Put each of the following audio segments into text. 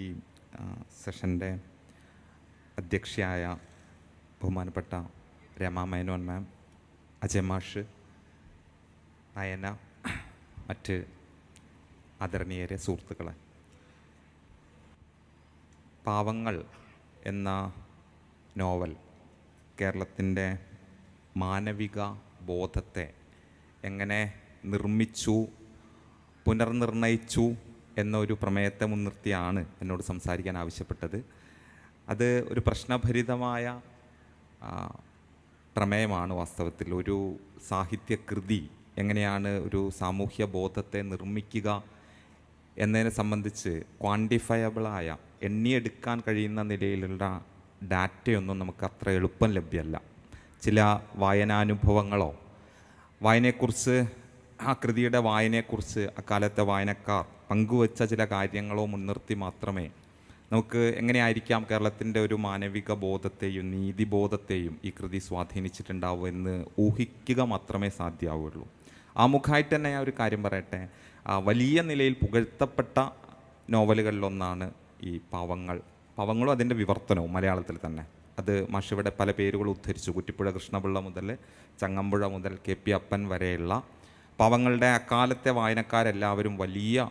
ഈ സെഷൻ്റെ അധ്യക്ഷയായ ബഹുമാനപ്പെട്ട രമാ മേനോൻ മാം, അജയ് മാഷ്, നയന, മറ്റ് ആദരണീയരെ, സുഹൃത്തുക്കളെ, പാവങ്ങൾ എന്ന നോവൽ കേരളത്തിൻ്റെ മാനവിക ബോധത്തെ എങ്ങനെ നിർമ്മിച്ചു, പുനർനിർണയിച്ചു എന്നൊരു പ്രമേയത്തെ മുൻനിർത്തിയാണ് എന്നോട് സംസാരിക്കാൻ ആവശ്യപ്പെട്ടത്. അത് ഒരു പ്രശ്നഭരിതമായ പ്രമേയമാണ്. വാസ്തവത്തിൽ ഒരു സാഹിത്യകൃതി എങ്ങനെയാണ് ഒരു സാമൂഹ്യ ബോധത്തെ നിർമ്മിക്കുക എന്നതിനെ സംബന്ധിച്ച് ക്വാണ്ടിഫയബിളായ, എണ്ണിയെടുക്കാൻ കഴിയുന്ന നിലയിലുള്ള ഡാറ്റയൊന്നും നമുക്ക് അത്ര എളുപ്പം ലഭ്യമല്ല. ചില വായനാനുഭവങ്ങളോ വായനയെക്കുറിച്ച്, ആ കൃതിയുടെ വായനയെക്കുറിച്ച് അക്കാലത്തെ വായനക്കാർ പങ്കുവച്ച ചില കാര്യങ്ങളോ മുൻനിർത്തി മാത്രമേ നമുക്ക് എങ്ങനെയായിരിക്കാം കേരളത്തിൻ്റെ ഒരു മാനവിക ബോധത്തെയും നീതിബോധത്തെയും ഈ കൃതി സ്വാധീനിച്ചിട്ടുണ്ടാവും എന്ന് ഊഹിക്കുക മാത്രമേ സാധ്യമാവുള്ളൂ. ആമുഖമായിട്ട് തന്നെ ഞാൻ ഒരു കാര്യം പറയട്ടെ. വലിയ നിലയിൽ പുകഴ്ത്തപ്പെട്ട നോവലുകളിലൊന്നാണ് ഈ പാവങ്ങളും അതിൻ്റെ വിവർത്തനവും മലയാളത്തിൽ തന്നെ. അത് മാഷിവിടെ പല പേരുകൾ ഉദ്ധരിച്ചു. കുറ്റിപ്പുഴ കൃഷ്ണപിള്ള മുതൽ ചങ്ങമ്പുഴ മുതൽ KP അപ്പൻ വരെയുള്ള പാവങ്ങളുടെ അക്കാലത്തെ വായനക്കാരെല്ലാവരും വലിയ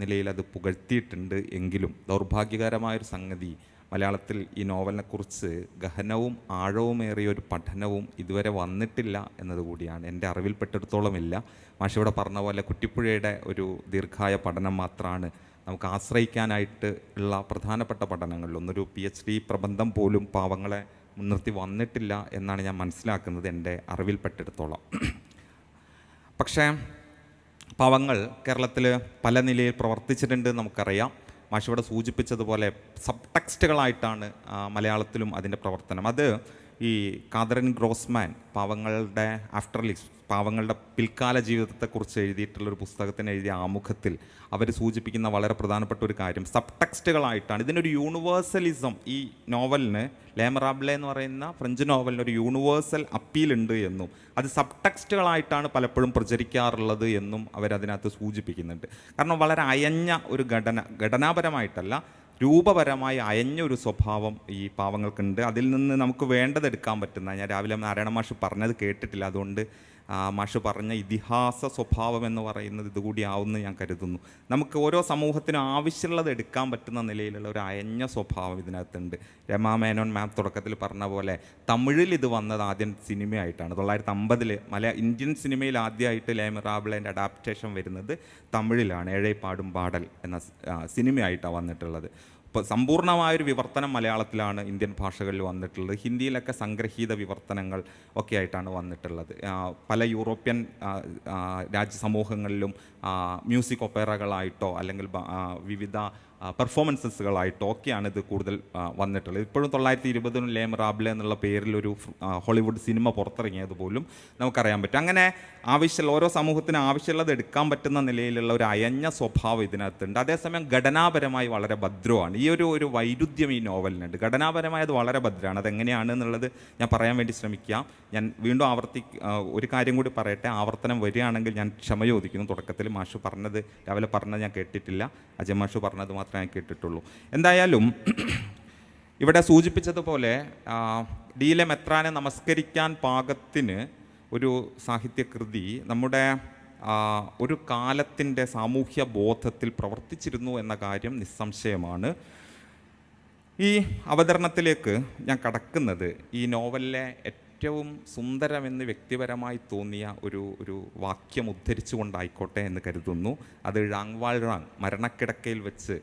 നിലയിൽ അത് പുകഴ്ത്തിയിട്ടുണ്ട്. എങ്കിലും ദൗർഭാഗ്യകരമായൊരു സംഗതി, മലയാളത്തിൽ ഈ നോവലിനെക്കുറിച്ച് ഗഹനവും ആഴവുമേറിയ ഒരു പഠനവും ഇതുവരെ വന്നിട്ടില്ല എന്നതുകൂടിയാണ്. എൻ്റെ അറിവിൽപ്പെട്ടിടത്തോളം ഇല്ല. മാഷിവിടെ പറഞ്ഞ പോലെ കുറ്റിപ്പുഴയുടെ ഒരു ദീർഘായ പഠനം മാത്രമാണ് നമുക്ക് ആശ്രയിക്കാനായിട്ട് ഉള്ള പ്രധാനപ്പെട്ട പഠനങ്ങളിലൊന്നൊരു PhD പ്രബന്ധം പോലും പാവങ്ങളെ മുൻനിർത്തി വന്നിട്ടില്ല എന്നാണ് ഞാൻ മനസ്സിലാക്കുന്നത്, എൻ്റെ അറിവിൽപ്പെട്ടിടത്തോളം. പക്ഷേ പാവങ്ങൾ കേരളത്തിൽ പല നിലയിൽ പ്രവർത്തിച്ചിട്ടുണ്ട് നമുക്കറിയാം. മാഷിവിടെ സൂചിപ്പിച്ചതുപോലെ സബ് ടെക്സ്റ്റുകളായിട്ടാണ് മലയാളത്തിലും അതിൻ്റെ പ്രവർത്തനം. അത് ഈ കാതറിൻ ഗ്രോസ്മാൻ പാവങ്ങളുടെ ആഫ്റ്റർ ലൈഫ്, പാവങ്ങളുടെ പിൽക്കാല ജീവിതത്തെക്കുറിച്ച് എഴുതിയിട്ടുള്ളൊരു പുസ്തകത്തിന് എഴുതിയ ആമുഖത്തിൽ അവർ സൂചിപ്പിക്കുന്ന വളരെ പ്രധാനപ്പെട്ട ഒരു കാര്യം സബ് ടെക്സ്റ്റുകളായിട്ടാണ്. ഇതിനൊരു യൂണിവേഴ്സലിസം, ഈ നോവലിന് ലേ മിറാബിളെ എന്ന് പറയുന്ന ഫ്രഞ്ച് നോവലിന് ഒരു യൂണിവേഴ്സൽ അപ്പീലുണ്ട് എന്നും അത് സബ് ടെക്സ്റ്റുകളായിട്ടാണ് പലപ്പോഴും പ്രചരിക്കാറുള്ളത് എന്നും അവരതിനകത്ത് സൂചിപ്പിക്കുന്നുണ്ട്. കാരണം വളരെ അയഞ്ഞ ഒരു ഘടനാപരമായിട്ടല്ല, രൂപപരമായി അയഞ്ഞൊരു സ്വഭാവം ഈ പാവങ്ങൾക്കുണ്ട്. അതിൽ നിന്ന് നമുക്ക് വേണ്ടതെടുക്കാൻ പറ്റുന്ന, ഞാൻ രാവിലെ നാരായണ മാഷ് പറഞ്ഞത് കേട്ടിട്ടില്ല, അതുകൊണ്ട് മാഷ് പറഞ്ഞ ഇതിഹാസ സ്വഭാവം എന്ന് പറയുന്നത് ഇതുകൂടി ആവുമെന്ന് ഞാൻ കരുതുന്നു. നമുക്ക് ഓരോ സമൂഹത്തിനും ആവശ്യമുള്ളത് എടുക്കാൻ പറ്റുന്ന നിലയിലുള്ള ഒരു അയഞ്ഞ സ്വഭാവം ഇതിനകത്തുണ്ട്. രമാ മേനോൻ മാം തുടക്കത്തിൽ പറഞ്ഞ പോലെ തമിഴിൽ ഇത് വന്നത് ആദ്യം സിനിമയായിട്ടാണ്. 1950 ഇന്ത്യൻ സിനിമയിൽ ആദ്യമായിട്ട് ലേ മിറാബിളേൻ്റെ അഡാപ്റ്റേഷൻ വരുന്നത് തമിഴിലാണ്. ഏഴേ പാടും പാടൽ എന്ന സിനിമയായിട്ടാണ് വന്നിട്ടുള്ളത്. ഇപ്പോൾ സമ്പൂർണ്ണമായൊരു വിവർത്തനം മലയാളത്തിലാണ് ഇന്ത്യൻ ഭാഷകളിൽ വന്നിട്ടുള്ളത്. ഹിന്ദിയിലൊക്കെ സംഗ്രഹീത വിവർത്തനങ്ങൾ ഒക്കെ ആയിട്ടാണ് വന്നിട്ടുള്ളത്. പല യൂറോപ്യൻ രാജ്യസമൂഹങ്ങളിലും മ്യൂസിക് ഒപ്പേറകളായിട്ടോ അല്ലെങ്കിൽ വിവിധ പെർഫോമൻസസുകളായിട്ടോ ഒക്കെയാണ് ഇത് കൂടുതൽ വന്നിട്ടുള്ളത്. ഇപ്പോഴും 1920 ലേ മിറാബിളെ എന്നുള്ള പേരിലൊരു ഹോളിവുഡ് സിനിമ പുറത്തിറങ്ങിയത് പോലും നമുക്കറിയാൻ പറ്റും. അങ്ങനെ ഓരോ സമൂഹത്തിന് ആവശ്യമുള്ളത് എടുക്കാൻ പറ്റുന്ന നിലയിലുള്ള ഒരു അയഞ്ഞ സ്വഭാവം ഇതിനകത്തുണ്ട്. അതേസമയം ഘടനാപരമായി വളരെ ഭദ്രമാണ്. ഈ ഒരു വൈരുദ്ധ്യം ഈ നോവലിനുണ്ട്. ഘടനാപരമായി അത് വളരെ ഭദ്രമാണ്. അതെങ്ങനെയാണ് എന്നുള്ളത് ഞാൻ പറയാൻ വേണ്ടി ശ്രമിക്കാം. ഞാൻ വീണ്ടും ഒരു കാര്യം കൂടി പറയട്ടെ. ആവർത്തനം വരികയാണെങ്കിൽ ഞാൻ ക്ഷമ ചോദിക്കുന്നു. തുടക്കത്തിൽ മാഷ് പറഞ്ഞത്, രാവിലെ പറഞ്ഞത് ഞാൻ കേട്ടിട്ടില്ല, അജയ് മാഷ് പറഞ്ഞത് മാത്രമേ ഞാൻ കേട്ടിട്ടുള്ളൂ. എന്തായാലും ഇവിടെ സൂചിപ്പിച്ചതുപോലെ ഡിയിലെ മെത്രാനെ നമസ്കരിക്കാൻ പാകത്തിന് ഒരു സാഹിത്യകൃതി നമ്മുടെ ഒരു കാലത്തിൻ്റെ സാമൂഹ്യ ബോധത്തിൽ പ്രവർത്തിച്ചിരുന്നു എന്ന കാര്യം നിസ്സംശയമാണ്. ഈ അവതരണത്തിലേക്ക് ഞാൻ കടക്കുന്നത് ഈ നോവലിലെ ഏറ്റവും സുന്ദരമെന്ന് വ്യക്തിപരമായി തോന്നിയ ഒരു വാക്യം ഉദ്ധരിച്ചുകൊണ്ടായിക്കോട്ടെ എന്ന് കരുതുന്നു. അത് ഴാങ്വാൾ റാങ് മരണക്കിടക്കയിൽ വെച്ച്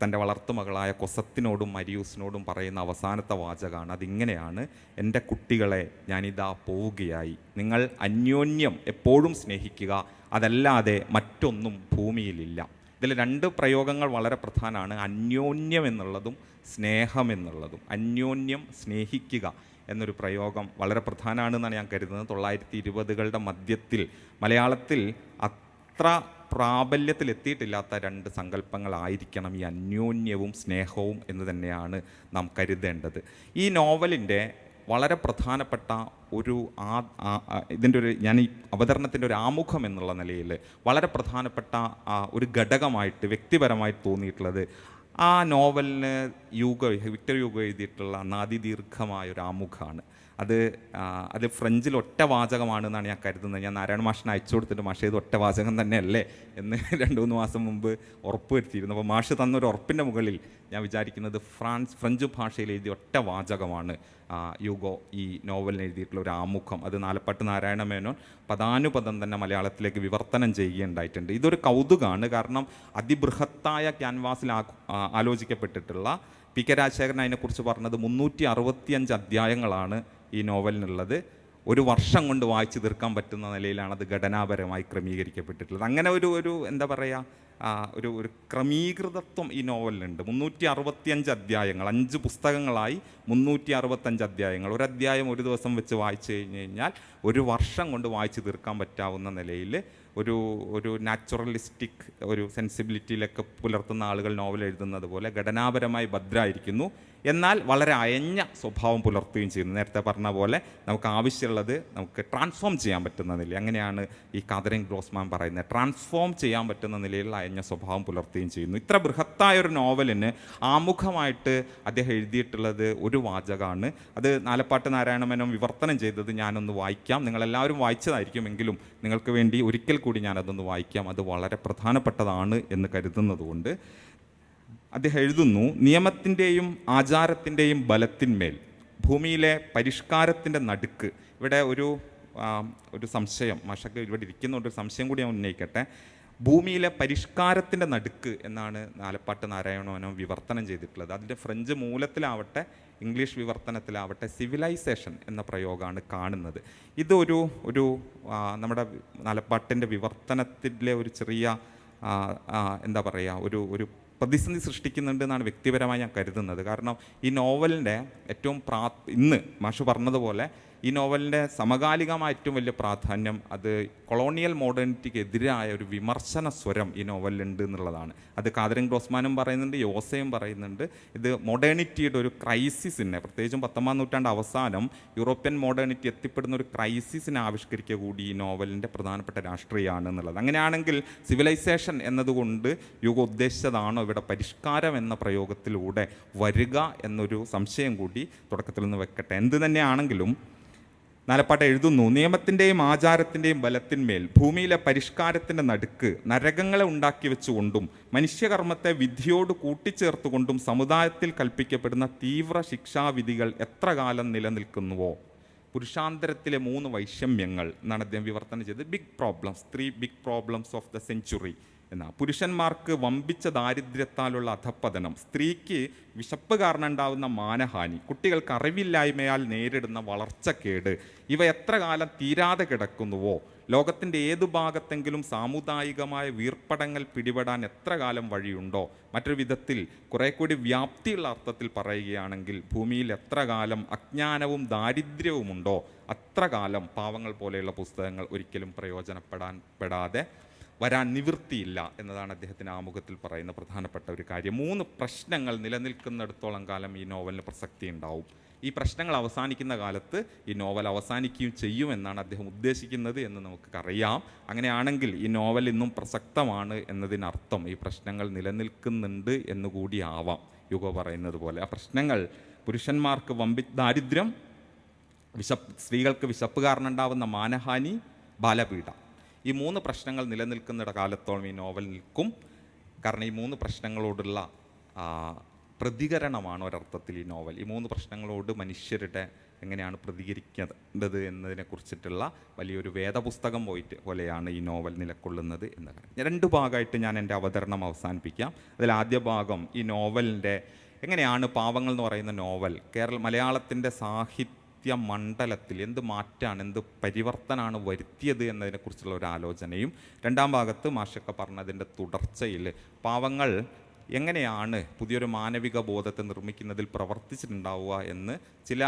തൻ്റെ വളർത്തുമകളായ കൊസത്തിനോടും മരിയൂസിനോടും പറയുന്ന അവസാനത്തെ വാചകമാണ്. അതിങ്ങനെയാണ്: എൻ്റെ കുട്ടികളെ, ഞാനിതാ പോവുകയായി. നിങ്ങൾ അന്യോന്യം എപ്പോഴും സ്നേഹിക്കുക, അതല്ലാതെ മറ്റൊന്നും ഭൂമിയിലില്ല. ഇതിൽ 2 പ്രയോഗങ്ങൾ വളരെ പ്രധാനമാണ്. അന്യോന്യം എന്നുള്ളതും സ്നേഹം എന്നുള്ളതും. അന്യോന്യം സ്നേഹിക്കുക എന്നൊരു പ്രയോഗം വളരെ പ്രധാനമാണെന്നാണ് ഞാൻ കരുതുന്നത്. 1920കളുടെ മധ്യത്തിൽ മലയാളത്തിൽ അത്ര പ്രാബല്യത്തിലെത്തിയിട്ടില്ലാത്ത 2 സങ്കല്പങ്ങളായിരിക്കണം ഈ അന്യോന്യവും സ്നേഹവും എന്ന് തന്നെയാണ് നാം കരുതേണ്ടത്. ഈ നോവലിൻ്റെ വളരെ പ്രധാനപ്പെട്ട ഞാൻ ഈ അവതരണത്തിൻ്റെ ഒരു ആമുഖം എന്നുള്ള നിലയിൽ വളരെ പ്രധാനപ്പെട്ട ഒരു ഘടകമായിട്ട് വ്യക്തിപരമായി തോന്നിയിട്ടുള്ളത് ആ നോവലിന് വിക്ടർ യൂഗോ എഴുതിയിട്ടുള്ള നാദിദീർഘമായൊരു ആമുഖമാണ്. അത് ഫ്രഞ്ചിൽ ഒറ്റ വാചകമാണെന്നാണ് ഞാൻ കരുതുന്നത്. ഞാൻ നാരായണ മാഷിന് അയച്ചു കൊടുത്തിട്ട് മാഷ് ഇത് ഒറ്റ വാചകം തന്നെയല്ലേ എന്ന് 2-3 മാസം മുമ്പ് ഉറപ്പ് വരുത്തിയിരുന്നു. അപ്പോൾ മാഷ് തന്നൊരു ഉറപ്പിൻ്റെ മുകളിൽ ഞാൻ വിചാരിക്കുന്നത് ഫ്രഞ്ച് ഭാഷയിൽ എഴുതിയ ഒറ്റ വാചകമാണ് യൂഗോ ഈ നോവലിന് എഴുതിയിട്ടുള്ള ഒരു ആമുഖം. അത് നാലപ്പാട്ട് നാരായണ മേനോൻ പദാനുപദം തന്നെ മലയാളത്തിലേക്ക് വിവർത്തനം ചെയ്യുകയുണ്ടായിട്ടുണ്ട്. ഇതൊരു കൗതുകമാണ്. കാരണം അതിബൃഹത്തായ ക്യാൻവാസിൽ ആലോചിക്കപ്പെട്ടിട്ടുള്ള പി കെ രാജശേഖരൻ അതിനെക്കുറിച്ച് പറഞ്ഞത് 365 അധ്യായങ്ങളാണ് ഈ നോവലിനുള്ളത്. ഒരു വർഷം കൊണ്ട് വായിച്ചു തീർക്കാൻ പറ്റുന്ന നിലയിലാണ് അത് ഘടനാപരമായി ക്രമീകരിക്കപ്പെട്ടിട്ടുള്ളത്. അങ്ങനെ ഒരു എന്താ പറയുക, ഒരു ക്രമീകൃതത്വം ഈ നോവലിനുണ്ട്. 365 അധ്യായങ്ങൾ, 5 പുസ്തകങ്ങളായി 365 അധ്യായങ്ങൾ. ഒരു അധ്യായം ഒരു ദിവസം വെച്ച് വായിച്ചു കഴിഞ്ഞ് കഴിഞ്ഞാൽ ഒരു വർഷം കൊണ്ട് വായിച്ചു തീർക്കാൻ പറ്റാവുന്ന നിലയിൽ ഒരു നാച്ചുറലിസ്റ്റിക് ഒരു സെൻസിബിലിറ്റിയിലൊക്കെ പുലർത്തുന്ന ആളുകൾ നോവൽ എഴുതുന്നത് പോലെ ഘടനാപരമായി ഭദ്രമായിരിക്കുന്നു, എന്നാൽ വളരെ അയഞ്ഞ സ്വഭാവം പുലർത്തുകയും ചെയ്യുന്നു. നേരത്തെ പറഞ്ഞ പോലെ നമുക്ക് ആവശ്യമുള്ളത് നമുക്ക് ട്രാൻസ്ഫോം ചെയ്യാൻ പറ്റുന്ന നില, അങ്ങനെയാണ് ഈ കാതറിൻ ഗ്രോസ്മാൻ പറയുന്നത്. ട്രാൻസ്ഫോം ചെയ്യാൻ പറ്റുന്ന നിലയിലുള്ള അയഞ്ഞ സ്വഭാവം പുലർത്തുകയും ചെയ്യുന്നു. ഇത്ര ബൃഹത്തായൊരു നോവലിന് ആമുഖമായിട്ട് അദ്ദേഹം എഴുതിയിട്ടുള്ളത് ഒരു വാചകമാണ്. അത് നാലപ്പാട്ട് നാരായണ മേനോൻ വിവർത്തനം ചെയ്തത് ഞാനൊന്ന് വായിക്കാം. നിങ്ങളെല്ലാവരും വായിച്ചതായിരിക്കുമെങ്കിലും നിങ്ങൾക്ക് വേണ്ടി ഒരിക്കൽ കൂടി ഞാനതൊന്ന് വായിക്കാം. അത് വളരെ പ്രധാനപ്പെട്ടതാണ് എന്ന് കരുതുന്നതുകൊണ്ട്. അദ്ദേഹം എഴുതുന്നു: നിയമത്തിൻ്റെയും ആചാരത്തിൻ്റെയും ബലത്തിന്മേൽ ഭൂമിയിലെ പരിഷ്കാരത്തിൻ്റെ നടുക്ക്. ഇവിടെ ഒരു സംശയം, മാഷക്ക് ഇവിടെ ഇരിക്കുന്നതുകൊണ്ട് ഒരു സംശയം കൂടി ഞാൻ ഉന്നയിക്കട്ടെ. ഭൂമിയിലെ പരിഷ്കാരത്തിൻ്റെ നടുക്ക് എന്നാണ് നാലപ്പാട്ട് നാരായണ മേനോൻ വിവർത്തനം ചെയ്തിട്ടുള്ളത്. അതിൻ്റെ ഫ്രഞ്ച് മൂലത്തിലാവട്ടെ ഇംഗ്ലീഷ് വിവർത്തനത്തിലാവട്ടെ സിവിലൈസേഷൻ എന്ന പ്രയോഗമാണ് കാണുന്നത്. ഇതൊരു നമ്മുടെ നാലപ്പാട്ടിൻ്റെ വിവർത്തനത്തിലെ ഒരു ചെറിയ എന്താ പറയുക, ഒരു പ്രതിസന്ധി സൃഷ്ടിക്കുന്നുണ്ട് എന്നാണ് വ്യക്തിപരമായി ഞാൻ കരുതുന്നത്. കാരണം ഈ നോവലിൻ്റെ ഏറ്റവും ഇന്ന് മാഷ് പറഞ്ഞതുപോലെ ഈ നോവലിൻ്റെ സമകാലികമായ ഏറ്റവും വലിയ പ്രാധാന്യം അത് കൊളോണിയൽ മോഡേണിറ്റിക്ക് എതിരായ ഒരു വിമർശന സ്വരം ഈ നോവലിലുണ്ട് എന്നുള്ളതാണ്. അത് കാതറിൻ ഗ്രോസ്മാനും പറയുന്നുണ്ട്, യോസയും പറയുന്നുണ്ട്. ഇത് മോഡേണിറ്റിയുടെ ഒരു ക്രൈസിസിനെ, പ്രത്യേകിച്ചും 19-ാം നൂറ്റാണ്ട് അവസാനം യൂറോപ്യൻ മോഡേണിറ്റി എത്തിപ്പെടുന്ന ഒരു ക്രൈസിസിനെ ആവിഷ്കരിക്കുക കൂടി ഈ നോവലിൻ്റെ പ്രധാനപ്പെട്ട രാഷ്ട്രീയമാണ് എന്നുള്ളത്. അങ്ങനെയാണെങ്കിൽ സിവിലൈസേഷൻ എന്നതുകൊണ്ട് യുഗ ഉദ്ദേശിച്ചതാണോ ഇവിടെ പരിഷ്കാരം എന്ന പ്രയോഗത്തിലൂടെ വരിക എന്നൊരു സംശയം കൂടി തുടക്കത്തിൽ നിന്ന് വെക്കട്ടെ. എന്ത് തന്നെയാണെങ്കിലും നാലപ്പാട്ട് എഴുതുന്നു: നിയമത്തിൻ്റെയും ആചാരത്തിൻ്റെയും ബലത്തിന്മേൽ ഭൂമിയിലെ പരിഷ്കാരത്തിൻ്റെ നടുക്ക് നരകങ്ങളെ ഉണ്ടാക്കി വെച്ചുകൊണ്ടും മനുഷ്യകർമ്മത്തെ വിധിയോട് കൂട്ടിച്ചേർത്തുകൊണ്ടും സമുദായത്തിൽ കൽപ്പിക്കപ്പെടുന്ന തീവ്ര ശിക്ഷാവിധികൾ എത്ര കാലം നിലനിൽക്കുന്നുവോ. പുരുഷാന്തരത്തിലെ 3 വൈഷമ്യങ്ങൾ എന്നാണ് അദ്ദേഹം വിവർത്തനം ചെയ്തത്. 3 big problems of the century എന്നാ. പുരുഷന്മാർക്ക് വമ്പിച്ച ദാരിദ്ര്യത്താലുള്ള അധപ്പതനം, സ്ത്രീക്ക് വിശപ്പ് കാരണം ഉണ്ടാകുന്ന മാനഹാനി, കുട്ടികൾക്ക് അറിവില്ലായ്മയാൽ നേരിടുന്ന വളർച്ചക്കേട്, ഇവ എത്ര കാലം തീരാതെ കിടക്കുന്നുവോ. ലോകത്തിൻ്റെ ഏതു ഭാഗത്തെങ്കിലും സാമുദായികമായ വീർപ്പടങ്ങൾ പിടിപെടാൻ എത്ര കാലം വഴിയുണ്ടോ. മറ്റൊരു വിധത്തിൽ കുറെ കൂടി വ്യാപ്തിയുള്ള അർത്ഥത്തിൽ പറയുകയാണെങ്കിൽ ഭൂമിയിൽ എത്ര കാലം അജ്ഞാനവും ദാരിദ്ര്യവുമുണ്ടോ അത്ര കാലം പാവങ്ങൾ പോലെയുള്ള പുസ്തകങ്ങൾ ഒരിക്കലും പ്രയോജനപ്പെടാതെ വരാൻ നിവൃത്തിയില്ല എന്നതാണ് അദ്ദേഹത്തിന് ആമുഖത്തിൽ പറയുന്ന പ്രധാനപ്പെട്ട ഒരു കാര്യം. 3 പ്രശ്നങ്ങൾ നിലനിൽക്കുന്നിടത്തോളം കാലം ഈ നോവലിന് പ്രസക്തി ഉണ്ടാവും. ഈ പ്രശ്നങ്ങൾ അവസാനിക്കുന്ന കാലത്ത് ഈ നോവൽ അവസാനിക്കുകയും ചെയ്യുമെന്നാണ് അദ്ദേഹം ഉദ്ദേശിക്കുന്നത് എന്ന് നമുക്കറിയാം. അങ്ങനെയാണെങ്കിൽ ഈ നോവൽ ഇന്നും പ്രസക്തമാണ് എന്നതിനർത്ഥം ഈ പ്രശ്നങ്ങൾ നിലനിൽക്കുന്നുണ്ട് എന്നുകൂടി ആവാം. യുഗോ പറയുന്നത് പോലെ ആ പ്രശ്നങ്ങൾ പുരുഷന്മാർക്ക് ദാരിദ്ര്യം, സ്ത്രീകൾക്ക് വിശപ്പ് കാരണം ഉണ്ടാവുന്ന മാനഹാനി, ബാലപീഡ, ഈ 3 പ്രശ്നങ്ങൾ നിലനിൽക്കുന്ന കാലത്തോളം ഈ നോവൽ നിൽക്കും. കാരണം ഈ 3 പ്രശ്നങ്ങളോടുള്ള പ്രതികരണമാണ് ഒരർത്ഥത്തിൽ ഈ നോവൽ. ഈ 3 പ്രശ്നങ്ങളോട് മനുഷ്യരുടെ എങ്ങനെയാണ് പ്രതികരിക്കേണ്ടത് എന്നതിനെക്കുറിച്ചിട്ടുള്ള വലിയൊരു വേദപുസ്തകം പോലെയാണ് ഈ നോവൽ നിലകൊള്ളുന്നത് എന്ന് പറയാം. 2 ഭാഗമായിട്ട് ഞാൻ എൻ്റെ അവതരണം അവസാനിപ്പിക്കാം. അതിൽ ആദ്യ ഭാഗം ഈ നോവലിൻ്റെ എങ്ങനെയാണ് പാവങ്ങൾ എന്ന് പറയുന്ന നോവൽ മലയാളത്തിൻ്റെ മണ്ഡലത്തിൽ എന്ത് മാറ്റാണ്, എന്ത് പരിവർത്തനമാണ് വരുത്തിയത് എന്നതിനെക്കുറിച്ചുള്ള ഒരു ആലോചനയും, 2ാം ഭാഗത്ത് മാഷൊക്കെ പറഞ്ഞതിൻ്റെ തുടർച്ചയിൽ പാവങ്ങൾ എങ്ങനെയാണ് പുതിയൊരു മാനവിക ബോധത്തെ നിർമ്മിക്കുന്നതിൽ പ്രവർത്തിച്ചിട്ടുണ്ടാവുക എന്ന് ചില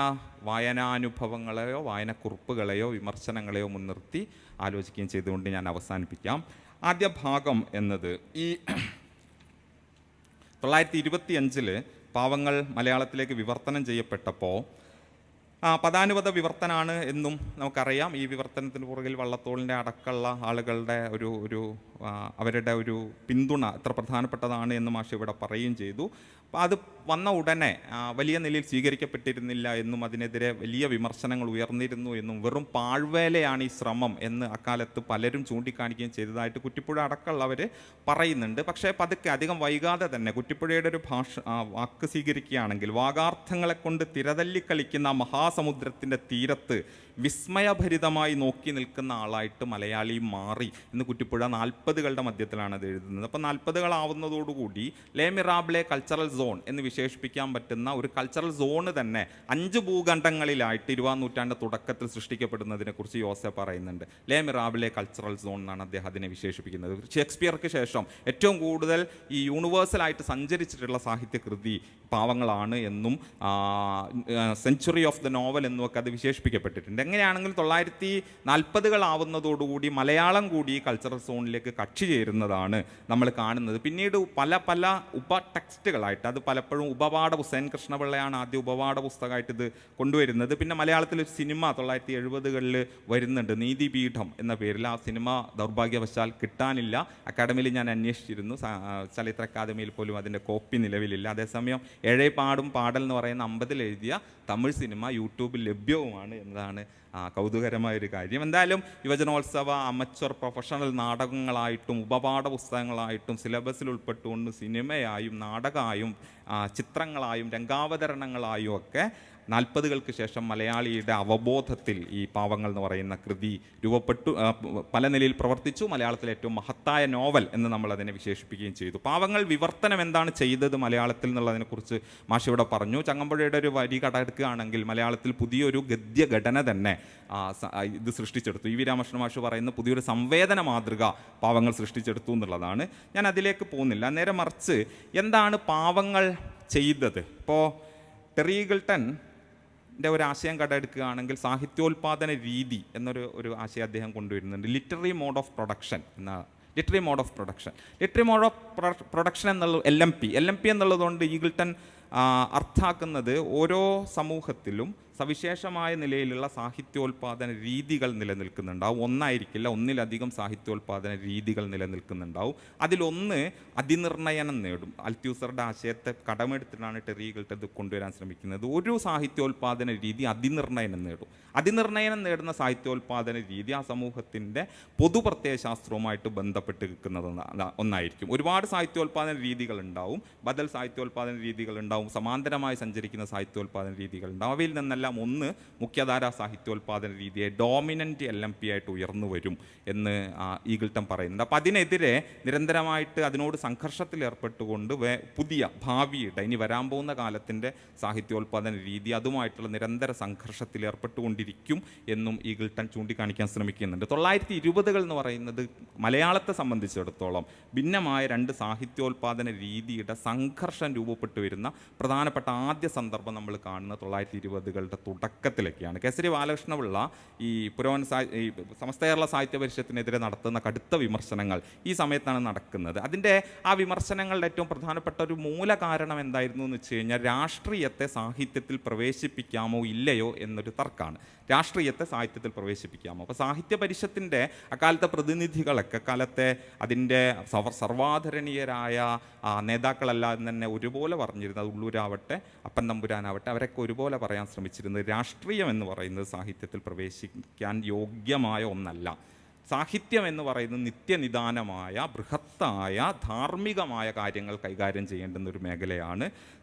വായനാനുഭവങ്ങളെയോ വായനക്കുറിപ്പുകളെയോ വിമർശനങ്ങളെയോ മുൻനിർത്തി ആലോചിക്കുകയും ചെയ്തുകൊണ്ട് ഞാൻ അവസാനിപ്പിക്കാം. ആദ്യ ഭാഗം എന്നത് ഈ 1925 പാവങ്ങൾ മലയാളത്തിലേക്ക് വിവർത്തനം ചെയ്യപ്പെട്ടപ്പോൾ പദാനുപത വിവർത്തനാണ് എന്നും നമുക്കറിയാം. ഈ വിവർത്തനത്തിന് പുറകിൽ വള്ളത്തോളിൻ്റെ അടക്കമുള്ള ആളുകളുടെ ഒരു അവരുടെ ഒരു പിന്തുണ എത്ര പ്രധാനപ്പെട്ടതാണ് എന്ന് മാഷ് ഇവിടെ പറയുകയും ചെയ്തു. അപ്പോൾ അത് വന്ന ഉടനെ വലിയ നിലയിൽ സ്വീകരിക്കപ്പെട്ടിരുന്നില്ല എന്നും അതിനെതിരെ വലിയ വിമർശനങ്ങൾ ഉയർന്നിരുന്നു എന്നും വെറും പാഴ്വേലയാണ് ഈ ശ്രമം എന്ന് അക്കാലത്ത് പലരും ചൂണ്ടിക്കാണിക്കുകയും ചെയ്തതായിട്ട് കുറ്റിപ്പുഴ അടക്കമുള്ളവർ പറയുന്നുണ്ട്. പക്ഷേ പതുക്കെ അധികം വൈകാതെ തന്നെ കുറ്റിപ്പുഴയുടെ ഒരു വാക്ക് സ്വീകരിക്കുകയാണെങ്കിൽ, വാഗാർത്ഥങ്ങളെ കൊണ്ട് തിരതല്ലിക്കളിക്കുന്ന മഹാസമുദ്രത്തിൻ്റെ തീരത്ത് വിസ്മയഭരിതമായി നോക്കി നിൽക്കുന്ന ആളായിട്ട് മലയാളി മാറി എന്ന് കുറ്റിപ്പുഴ 40കളുടെ മധ്യത്തിലാണ് അത് എഴുതുന്നത്. അപ്പോൾ 40കളാവുന്നതോടുകൂടി ലേ മിറാബിളെ കൾച്ചറൽ സോൺ എന്ന് വിശേഷിപ്പിക്കാൻ പറ്റുന്ന ഒരു കൾച്ചറൽ സോണ് തന്നെ 5 ഭൂഖണ്ഡങ്ങളിലായിട്ട് 20ാം നൂറ്റാണ്ട് തുടക്കത്തിൽ സൃഷ്ടിക്കപ്പെടുന്നതിനെ കുറിച്ച് യോസെ പറയുന്നുണ്ട്. ലേ മിറാബിളെ കൾച്ചറൽ സോൺ എന്നാണ് അദ്ദേഹം അതിനെ വിശേഷിപ്പിക്കുന്നത്. ഷേക്സ്പിയർക്ക് ശേഷം ഏറ്റവും കൂടുതൽ ഈ യൂണിവേഴ്സലായിട്ട് സഞ്ചരിച്ചിട്ടുള്ള സാഹിത്യകൃതി പാവങ്ങളാണ് എന്നും സെഞ്ച്വറി ഓഫ് ദ നോവൽ എന്നുമൊക്കെ അത് വിശേഷിപ്പിക്കപ്പെട്ടിട്ടുണ്ട്. എങ്ങനെയാണെങ്കിലും 1940കളാവുന്നതോടുകൂടി മലയാളം കൂടി ഈ കൾച്ചറൽ സോണിലേക്ക് കക്ഷി ചേരുന്നതാണ് നമ്മൾ കാണുന്നത്. പിന്നീട് പല പല ടെക്സ്റ്റുകളായിട്ട്, അത് പലപ്പോഴും ഉപപാഠ പുസ്തകം, കൃഷ്ണപിള്ളയാണ് ആദ്യം ഉപപാഠ പുസ്തകമായിട്ട് ഇത് കൊണ്ടുവരുന്നത്. പിന്നെ മലയാളത്തിലൊരു സിനിമ 1970കളിൽ വരുന്നുണ്ട്, നീതിപീഠം എന്ന പേരിൽ. ആ സിനിമ ദൗർഭാഗ്യവശാൽ കിട്ടാനില്ല. അക്കാഡമിയിൽ ഞാൻ അന്വേഷിച്ചിരുന്നു, ചലച്ചിത്ര അക്കാദമിയിൽ പോലും അതിൻ്റെ കോപ്പി നിലവിലില്ല. അതേസമയം ഏഴേപ്പാടും പാടൽ എന്ന് പറയുന്ന 50ൽ എഴുതിയ തമിഴ് സിനിമ യൂട്യൂബിൽ ലഭ്യവുമാണ് എന്നതാണ് കൗതുകരമായൊരു കാര്യം. എന്തായാലും യുവജനോത്സവ, അമച്വർ, പ്രൊഫഷണൽ നാടകങ്ങളായിട്ടും ഉപപാഠ പുസ്തകങ്ങളായിട്ടും സിലബസിൽ ഉൾപ്പെട്ടുകൊണ്ട് സിനിമയായും നാടകമായും ചിത്രങ്ങളായും രംഗാവതരണങ്ങളായും ഒക്കെ 40കൾക്ക് ശേഷം മലയാളിയുടെ അവബോധത്തിൽ ഈ പാവങ്ങൾ എന്ന് പറയുന്ന കൃതി രൂപപ്പെട്ടു, പല നിലയിൽ പ്രവർത്തിച്ചു. മലയാളത്തിലെ ഏറ്റവും മഹത്തായ നോവൽ എന്ന് നമ്മൾ അതിനെ വിശേഷിപ്പിക്കുകയും ചെയ്തു. പാവങ്ങൾ വിവർത്തനം എന്താണ് ചെയ്തത് മലയാളത്തിൽ എന്നുള്ളതിനെക്കുറിച്ച് മാഷ് ഇവിടെ പറഞ്ഞു. ചങ്ങമ്പുഴയുടെ ഒരു വരി കടയെടുക്കുകയാണെങ്കിൽ മലയാളത്തിൽ പുതിയൊരു ഗദ്യഘടന തന്നെ ഇത് സൃഷ്ടിച്ചെടുത്തു. വി രാമകൃഷ്ണ മാഷ് പറയുന്ന പുതിയൊരു സംവേദന മാതൃക പാവങ്ങൾ സൃഷ്ടിച്ചെടുത്തു എന്നുള്ളതാണ്. ഞാൻ അതിലേക്ക് പോകുന്നില്ല. നേരെ മറിച്ച് എന്താണ് പാവങ്ങൾ ചെയ്തത്? ഇപ്പോൾ ടെറി ഈഗിൾട്ടൻ്റെ ഒരു ആശയം കടയെടുക്കുകയാണെങ്കിൽ സാഹിത്യോൽപാദന രീതി എന്നൊരു ആശയം അദ്ദേഹം കൊണ്ടുവരുന്നുണ്ട്. Literary mode of production literary mode of production എന്നുള്ള LMP എന്നുള്ളതുകൊണ്ട് ഈഗിൾട്ടൺ അർത്ഥാക്കുന്നത് ഓരോ സമൂഹത്തിലും സവിശേഷമായ നിലയിലുള്ള സാഹിത്യോൽപാദന രീതികൾ നിലനിൽക്കുന്നുണ്ടാവും. ഒന്നായിരിക്കില്ല, ഒന്നിലധികം സാഹിത്യോൽപാദന രീതികൾ നിലനിൽക്കുന്നുണ്ടാവും. അതിലൊന്ന് അതിനിർണയനം നേടും. അൽത്യൂസറുടെ ആശയത്തെ കടമെടുത്തിട്ടാണ് ടെറി ഈഗിൾട്ടൺ ഇത് കൊണ്ടുവരാൻ ശ്രമിക്കുന്നത്. ഒരു സാഹിത്യോൽപാദന രീതി അതിനിർണയനം നേടും. അതിനിർണയനം നേടുന്ന സാഹിത്യോൽപാദന രീതി ആ സമൂഹത്തിൻ്റെ പൊതുപ്രത്യയശാസ്ത്രവുമായിട്ട് ബന്ധപ്പെട്ട് നിൽക്കുന്നത് ഒന്നായിരിക്കും. ഒരുപാട് സാഹിത്യോൽപാദന രീതികളുണ്ടാവും, ബദൽ സാഹിത്യോൽപാദന രീതികളുണ്ടാവും, സമാന്തരമായി സഞ്ചരിക്കുന്ന സാഹിത്യോൽപാദന രീതികളുണ്ടാവും. അവയിൽ നിന്നെല്ലാം ഒന്ന് മുഖ്യധാരാ സാഹിത്യോൽപാദന രീതിയെ ഡോമിനൻ്റ് LMP ആയിട്ട് ഉയർന്നു വരും എന്ന് ഈഗിൾട്ടൺ പറയുന്നുണ്ട്. അപ്പം അതിനെതിരെ നിരന്തരമായിട്ട് അതിനോട് സംഘർഷത്തിൽ ഏർപ്പെട്ടുകൊണ്ട് പുതിയ ഭാവിയുടെ ഇനി വരാൻ പോകുന്ന കാലത്തിൻ്റെ സാഹിത്യോൽപാദന രീതി അതുമായിട്ടുള്ള നിരന്തര സംഘർഷത്തിൽ ഏർപ്പെട്ടുകൊണ്ടിരിക്കും എന്നും ഈഗിൾട്ടൺ ചൂണ്ടിക്കാണിക്കാൻ ശ്രമിക്കുന്നുണ്ട്. 1920കൾ എന്ന് പറയുന്നത് മലയാളത്തെ സംബന്ധിച്ചിടത്തോളം ഭിന്നമായ 2 സാഹിത്യോൽപാദന രീതിയുടെ സംഘർഷം രൂപപ്പെട്ടു വരുന്ന പ്രധാനപ്പെട്ട ആദ്യ സന്ദർഭം നമ്മൾ കാണുന്നത് 1920കളുടെ തുടക്കത്തിലൊക്കെയാണ്. കേസരി ബാലകൃഷ്ണപിള്ള ഈ സമസ്ത കേരള സാഹിത്യ പരിഷത്തിനെതിരെ നടത്തുന്ന കടുത്ത വിമർശനങ്ങൾ ഈ സമയത്താണ് നടക്കുന്നത്. അതിൻ്റെ ആ വിമർശനങ്ങളുടെ ഏറ്റവും പ്രധാനപ്പെട്ട ഒരു മൂല കാരണം എന്തായിരുന്നു എന്ന് വെച്ച് കഴിഞ്ഞാൽ രാഷ്ട്രീയത്തെ സാഹിത്യത്തിൽ പ്രവേശിപ്പിക്കാമോ ഇല്ലയോ എന്നൊരു തർക്കമാണ്. രാഷ്ട്രീയത്തെ സാഹിത്യത്തിൽ പ്രവേശിപ്പിക്കാമോ? അപ്പോൾ സാഹിത്യ പരിഷത്തിൻ്റെ അക്കാലത്തെ പ്രതിനിധികളൊക്കെ കാലത്തെ അതിൻ്റെ സർവാധരണീയരായ നേതാക്കളെല്ലാം തന്നെ ഒരുപോലെ പറഞ്ഞിരുന്നത്, ഉള്ളൂരാവട്ടെ അപ്പൻ തമ്പുരാനാവട്ടെ, അവരൊക്കെ ഒരുപോലെ പറയാൻ ശ്രമിച്ചിരുന്നത് രാഷ്ട്രീയം എന്ന് പറയുന്നത് സാഹിത്യത്തിൽ പ്രവേശിക്കാൻ യോഗ്യമായ ഒന്നല്ല. സാഹിത്യം എന്ന് പറയുന്നത് നിത്യനിദാനമായ ബൃഹത്തായ ധാർമ്മികമായ കാര്യങ്ങൾ കൈകാര്യം ചെയ്യേണ്ടുന്ന ഒരു മേഖലയാണ്.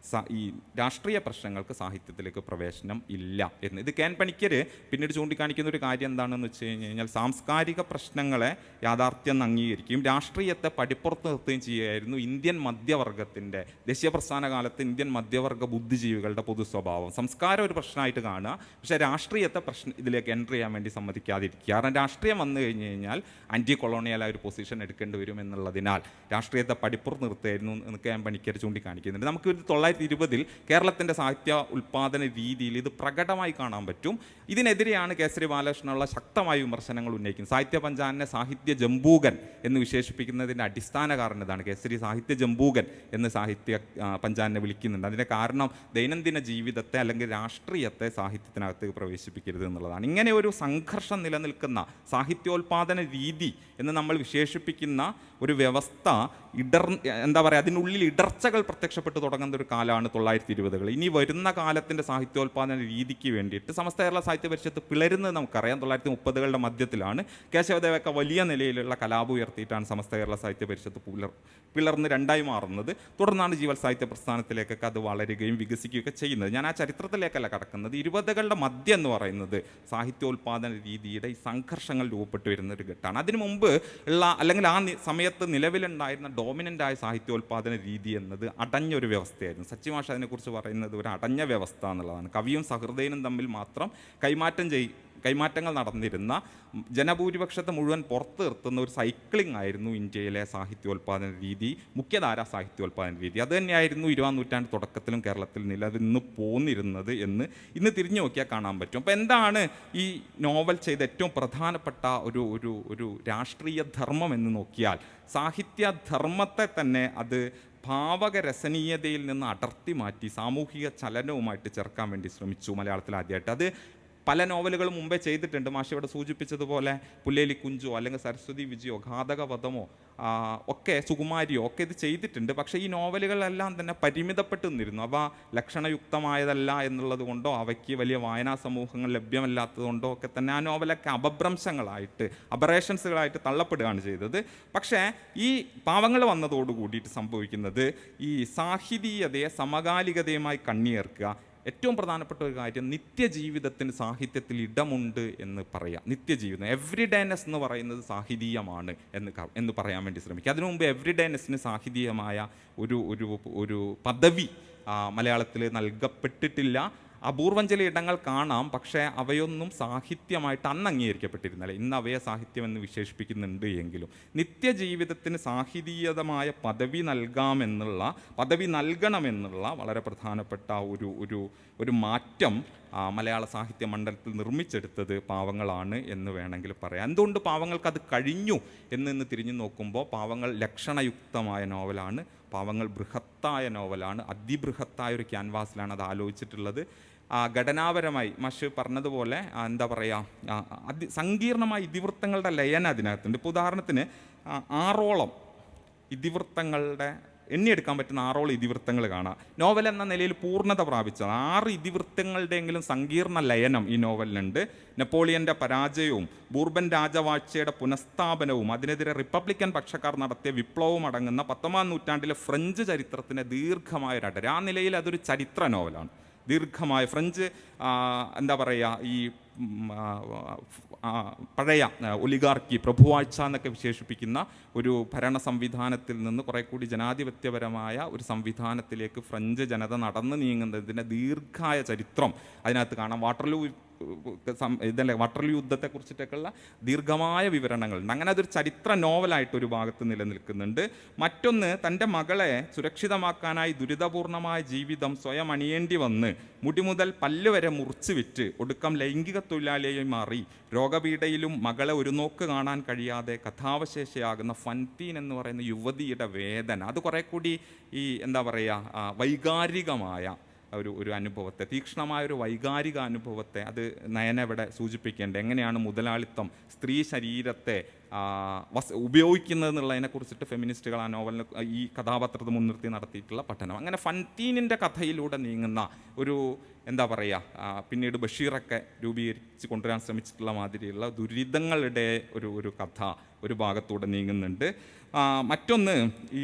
ഈ രാഷ്ട്രീയ പ്രശ്നങ്ങൾക്ക് സാഹിത്യത്തിലേക്ക് പ്രവേശനം ഇല്ല എന്ന് ഇത് കെ.എൻ. പണിക്കർ പിന്നീട് ചൂണ്ടിക്കാണിക്കുന്ന ഒരു കാര്യം എന്താണെന്ന് വെച്ച് കഴിഞ്ഞാൽ സാംസ്കാരിക പ്രശ്നങ്ങളെ യാഥാർത്ഥ്യം അംഗീകരിക്കുകയും രാഷ്ട്രീയത്തെ പടിപ്പുറത്ത് നിർത്തുകയും ചെയ്യുകയായിരുന്നു ഇന്ത്യൻ മധ്യവർഗത്തിൻ്റെ ദേശീയ പ്രസ്ഥാന കാലത്ത് ഇന്ത്യൻ മധ്യവർഗ ബുദ്ധിജീവികളുടെ പൊതു സ്വഭാവം. സംസ്കാരം ഒരു പ്രശ്നമായിട്ട് കാണുക, പക്ഷേ രാഷ്ട്രീയത്തെ ഇതിലേക്ക് എൻ്റർ ചെയ്യാൻ വേണ്ടി സമ്മതിക്കാതിരിക്കുക. കാരണം രാഷ്ട്രീയം വന്നു കഴിഞ്ഞ് കഴിഞ്ഞാൽ ആൻറ്റി കൊളോണിയലായ ഒരു പൊസിഷൻ എടുക്കേണ്ടി വരും എന്നുള്ളതിനാൽ രാഷ്ട്രീയത്തെ പടിപ്പുറത്ത് നിർത്തുമായിരുന്നു എന്നൊക്കെ ഞാൻ പണിക്കർ ചൂണ്ടിക്കാണിക്കുന്നുണ്ട്. നമുക്ക് 1920 കേരളത്തിൻ്റെ സാഹിത്യ ഉൽപ്പാദന രീതിയിൽ ഇത് പ്രകടമായി കാണാൻ പറ്റും. ഇതിനെതിരെയാണ് കേസരി ബാലകൃഷ്ണനുള്ള ശക്തമായ വിമർശനങ്ങൾ ഉന്നയിക്കുന്നത്. സാഹിത്യ പഞ്ചാനെ സാഹിത്യ ജംബൂകൻ എന്ന് വിശേഷിപ്പിക്കുന്നതിൻ്റെ അടിസ്ഥാന കാരണം ഇതാണ്. കേസരി സാഹിത്യ ജംബൂകൻ എന്ന് സാഹിത്യ പഞ്ചാനെ വിളിക്കുന്നുണ്ട്. അതിൻ്റെ കാരണം ദൈനംദിന ജീവിതത്തെ അല്ലെങ്കിൽ രാഷ്ട്രീയത്തെ സാഹിത്യത്തിനകത്ത് പ്രവേശിപ്പിക്കരുത് എന്നുള്ളതാണ്. ഇങ്ങനെ ഒരു സംഘർഷം നിലനിൽക്കുന്ന സാഹിത്യോൽപാദന രീതി എന്ന് നമ്മൾ വിശേഷിപ്പിക്കുന്ന ഒരു വ്യവസ്ഥ എന്താ പറയുക, അതിനുള്ളിൽ ഇടർച്ചകൾ പ്രത്യക്ഷപ്പെട്ടു തുടങ്ങുന്ന ഒരു കാലമാണ് 1920. ഇനി വരുന്ന കാലത്തിൻ്റെ സാഹിത്യോൽപാദന രീതിക്ക് വേണ്ടിയിട്ട് സമസ്ത കേരള സാഹിത്യ പരിഷത്ത് പിളരുന്നത് നമുക്കറിയാം. 1930 മധ്യത്തിലാണ് കേശവദേവൊക്കെ വലിയ നിലയിലുള്ള കലാപം ഉയർത്തിയിട്ടാണ് സമസ്ത കേരള സാഹിത്യ പരിഷത്ത് പിളർന്ന് രണ്ടായി മാറുന്നത്. തുടർന്നാണ് ജീവൽ സാഹിത്യ പ്രസ്ഥാനത്തിലേക്കൊക്കെ അത് വളരുകയും വികസിക്കുകയൊക്കെ ചെയ്യുന്നത്. ഞാൻ ആ ചരിത്രത്തിലേക്കല്ല കടക്കുന്നത്. 20 മധ്യം എന്ന് പറയുന്നത് സാഹിത്യോൽപാദന രീതിയുടെ ഈ സംഘർഷങ്ങൾ രൂപപ്പെട്ടു വരുന്ന ഒരു ഘട്ടമാണ്. അതിനു മുമ്പ് ഉള്ള അല്ലെങ്കിൽ ആ സമയത്ത് നിലവിലുണ്ടായിരുന്ന ഡോമിനൻ്റായ സാഹിത്യോൽപാദന രീതി എന്നത് അടഞ്ഞൊരു വ്യവസ്ഥയായിരുന്നു. സച്ചിമാഷ് അതിനെക്കുറിച്ച് പറയുന്നത് ഒരു അടഞ്ഞ വ്യവസ്ഥ എന്നുള്ളതാണ്. കവിയും സഹൃദയനും തമ്മിൽ മാത്രം കൈമാറ്റങ്ങൾ നടന്നിരുന്ന, ജനഭൂരിപക്ഷത്തെ മുഴുവൻ പുറത്ത് നിർത്തുന്ന ഒരു സൈക്ലിംഗ് ആയിരുന്നു ഇന്ത്യയിലെ സാഹിത്യോൽപാദന രീതി, മുഖ്യധാര സാഹിത്യോൽപാദന രീതി. അതുതന്നെയായിരുന്നു 20ാം നൂറ്റാണ്ട് തുടക്കത്തിലും കേരളത്തിൽ നിലനിന്ന് പോന്നിരുന്നത് എന്ന് ഇന്ന് തിരിഞ്ഞു നോക്കിയാൽ കാണാൻ പറ്റും. അപ്പോൾ എന്താണ് ഈ നോവൽ ചെയ്ത ഏറ്റവും പ്രധാനപ്പെട്ട ഒരു രാഷ്ട്രീയ ധർമ്മം എന്ന് നോക്കിയാൽ, സാഹിത്യധർമ്മത്തെ തന്നെ അത് ഭാവകരസനീയതയിൽ നിന്ന് അടർത്തി മാറ്റി സാമൂഹിക ചലനവുമായിട്ട് ചേർക്കാൻ വേണ്ടി ശ്രമിച്ചു മലയാളത്തിൽ ആദ്യമായിട്ട്. അത് പല നോവലുകളും മുമ്പേ ചെയ്തിട്ടുണ്ട്. മാഷ് ഇവിടെ സൂചിപ്പിച്ചതുപോലെ പുല്ലേലി കുഞ്ചോ അല്ലെങ്കിൽ സരസ്വതി വിജയോ ഘാതകവധമോ ഒക്കെ സുകുമാരിയോ ഒക്കെ ഇത് ചെയ്തിട്ടുണ്ട്. പക്ഷേ ഈ നോവലുകളെല്ലാം തന്നെ പരിമിതപ്പെട്ടു നിന്നിരുന്നു. അവ ലക്ഷണയുക്തമായതല്ല എന്നുള്ളത് കൊണ്ടോ അവയ്ക്ക് വലിയ വായനാ സമൂഹങ്ങൾ ലഭ്യമല്ലാത്തത് കൊണ്ടോ ഒക്കെ തന്നെ ആ നോവലൊക്കെ അപഭ്രംശങ്ങളായിട്ട് അബറേഷൻസുകളായിട്ട് തള്ളപ്പെടുകയാണ് ചെയ്തത്. പക്ഷേ ഈ പാവങ്ങൾ വന്നതോടുകൂടിയിട്ട് സംഭവിക്കുന്നത് ഈ സാഹിതീയതയെ സമകാലികതയുമായി കണ്ണിയേർക്കുക. ഏറ്റവും പ്രധാനപ്പെട്ട ഒരു കാര്യം, നിത്യജീവിതത്തിന് സാഹിത്യത്തിൽ ഇടമുണ്ട് എന്ന് പറയാം. നിത്യജീവിതം, എവ്രിഡേനെസ് എന്ന് പറയുന്നത് സാഹിതീയമാണ് എന്ന് പറയാൻ വേണ്ടി ശ്രമിക്കുക. അതിനു മുമ്പ് എവ്രിഡേനെസ്സിന് സാഹിതീയമായ ഒരു പദവി മലയാളത്തിൽ നൽകപ്പെട്ടിട്ടില്ല. അപൂർവം ചില ഇടങ്ങൾ കാണാം, പക്ഷേ അവയൊന്നും സാഹിത്യമായിട്ട് അന്ന് അംഗീകരിക്കപ്പെട്ടിരുന്നില്ല. ഇന്ന് അവയെ സാഹിത്യം എന്ന് വിശേഷിപ്പിക്കുന്നുണ്ട് എങ്കിലും നിത്യജീവിതത്തിന് സാഹിതീയതമായ പദവി നൽകണമെന്നുള്ള വളരെ പ്രധാനപ്പെട്ട ഒരു മാറ്റം മലയാള സാഹിത്യ മണ്ഡലത്തിൽ നിർമ്മിച്ചെടുത്തത് പാവങ്ങളാണ് എന്ന് വേണമെങ്കിൽ പറയാം. എന്തുകൊണ്ട് പാവങ്ങൾക്ക് അത് കഴിഞ്ഞു എന്ന് തിരിഞ്ഞു നോക്കുമ്പോൾ, പാവങ്ങൾ ലക്ഷണയുക്തമായ നോവലാണ്, പാവങ്ങൾ ബൃഹത്തായ നോവലാണ്, അതിബൃഹത്തായ ഒരു ക്യാൻവാസിലാണ് അത് ആലോചിച്ചിട്ടുള്ളത്. ഘടനാപരമായി മാഷ് പറഞ്ഞതുപോലെ എന്താ പറയുക, സങ്കീർണമായ ഇതിവൃത്തങ്ങളുടെ ലയനം അതിനകത്തുണ്ട്. ഇപ്പോൾ ഉദാഹരണത്തിന് 6ഓളം ഇതിവൃത്തങ്ങളുടെ എണ്ണിയെടുക്കാൻ പറ്റുന്ന 6ഓളം ഇതിവൃത്തങ്ങൾ കാണാം. നോവൽ എന്ന നിലയിൽ പൂർണ്ണത പ്രാപിച്ചത് 6 ഇതിവൃത്തങ്ങളുടെയെങ്കിലും സങ്കീർണ ലയനം ഈ നോവലിനുണ്ട്. നെപ്പോളിയൻ്റെ പരാജയവും ബൂർബൻ രാജവാഴ്ചയുടെ പുനഃസ്ഥാപനവും അതിനെതിരെ റിപ്പബ്ലിക്കൻ പക്ഷക്കാർ നടത്തിയ വിപ്ലവവും അടങ്ങുന്ന 19ാം നൂറ്റാണ്ടിലെ ഫ്രഞ്ച് ചരിത്രത്തിൻ്റെ ദീർഘമായ ഒരു അടര്. ആ നിലയിൽ അതൊരു ചരിത്ര നോവലാണ്. ദീർഘമായ ഫ്രഞ്ച് എന്താ പറയുക, ഈ പഴയ ഒലിഗാർക്കി, പ്രഭുവാഴ്ച എന്നൊക്കെ വിശേഷിപ്പിക്കുന്ന ഒരു ഭരണ സംവിധാനത്തിൽ നിന്ന് കുറേ കൂടി ജനാധിപത്യപരമായ ഒരു സംവിധാനത്തിലേക്ക് ഫ്രഞ്ച് ജനത നടന്നു നീങ്ങുന്നതിൻ്റെ ദീർഘമായ ചരിത്രം അതിനകത്ത് കാണാം. വാട്ടർലൂ യുദ്ധത്തെക്കുറിച്ചിട്ടൊക്കെയുള്ള ദീർഘമായ വിവരണങ്ങളുണ്ട്. അങ്ങനെ അതൊരു ചരിത്ര നോവലായിട്ട് ഒരു ഭാഗത്ത് നിലനിൽക്കുന്നുണ്ട്. മറ്റൊന്ന്, തൻ്റെ മകളെ സുരക്ഷിതമാക്കാനായി ദുരിതപൂർണമായ ജീവിതം സ്വയം അണിയേണ്ടി വന്ന് മുടി മുതൽ പല്ല് വരെ മുറിച്ച് വിറ്റ് ഒടുക്കം ലൈംഗിക തൊഴിലാളിയായി മാറി രോഗപീഠയിലും മകളെ ഒരു നോക്ക് കാണാൻ കഴിയാതെ കഥാവശേഷയാകുന്ന ഫൻതീൻ എന്ന് പറയുന്ന യുവതിയുടെ വേദന, അത് കുറേ കൂടി ഈ എന്താ പറയുക വൈകാരികമായ ഒരു അനുഭവത്തെ, തീക്ഷ്ണമായ ഒരു വൈകാരിക അനുഭവത്തെ അത് നയന ഇവിടെ സൂചിപ്പിക്കേണ്ടത്. എങ്ങനെയാണ് മുതലാളിത്തം സ്ത്രീ ശരീരത്തെ ഉപയോഗിക്കുന്നതെന്നുള്ളതിനെക്കുറിച്ചിട്ട് ഫെമിനിസ്റ്റുകൾ ആ നോവലിന് ഈ കഥാപാത്രത്തെ മുൻനിർത്തി നടത്തിയിട്ടുള്ള പഠനം. അങ്ങനെ ഫൻതീനിൻ്റെ കഥയിലൂടെ നീങ്ങുന്ന ഒരു എന്താ പറയുക, പിന്നീട് ബഷീറൊക്കെ രൂപീകരിച്ച് കൊണ്ടുവരാൻ ശ്രമിച്ചിട്ടുള്ള മാതിരിയുള്ള ദുരിതങ്ങളുടെ ഒരു കഥ ഒരു ഭാഗത്തൂടെ നീങ്ങുന്നുണ്ട്. മറ്റൊന്ന്, ഈ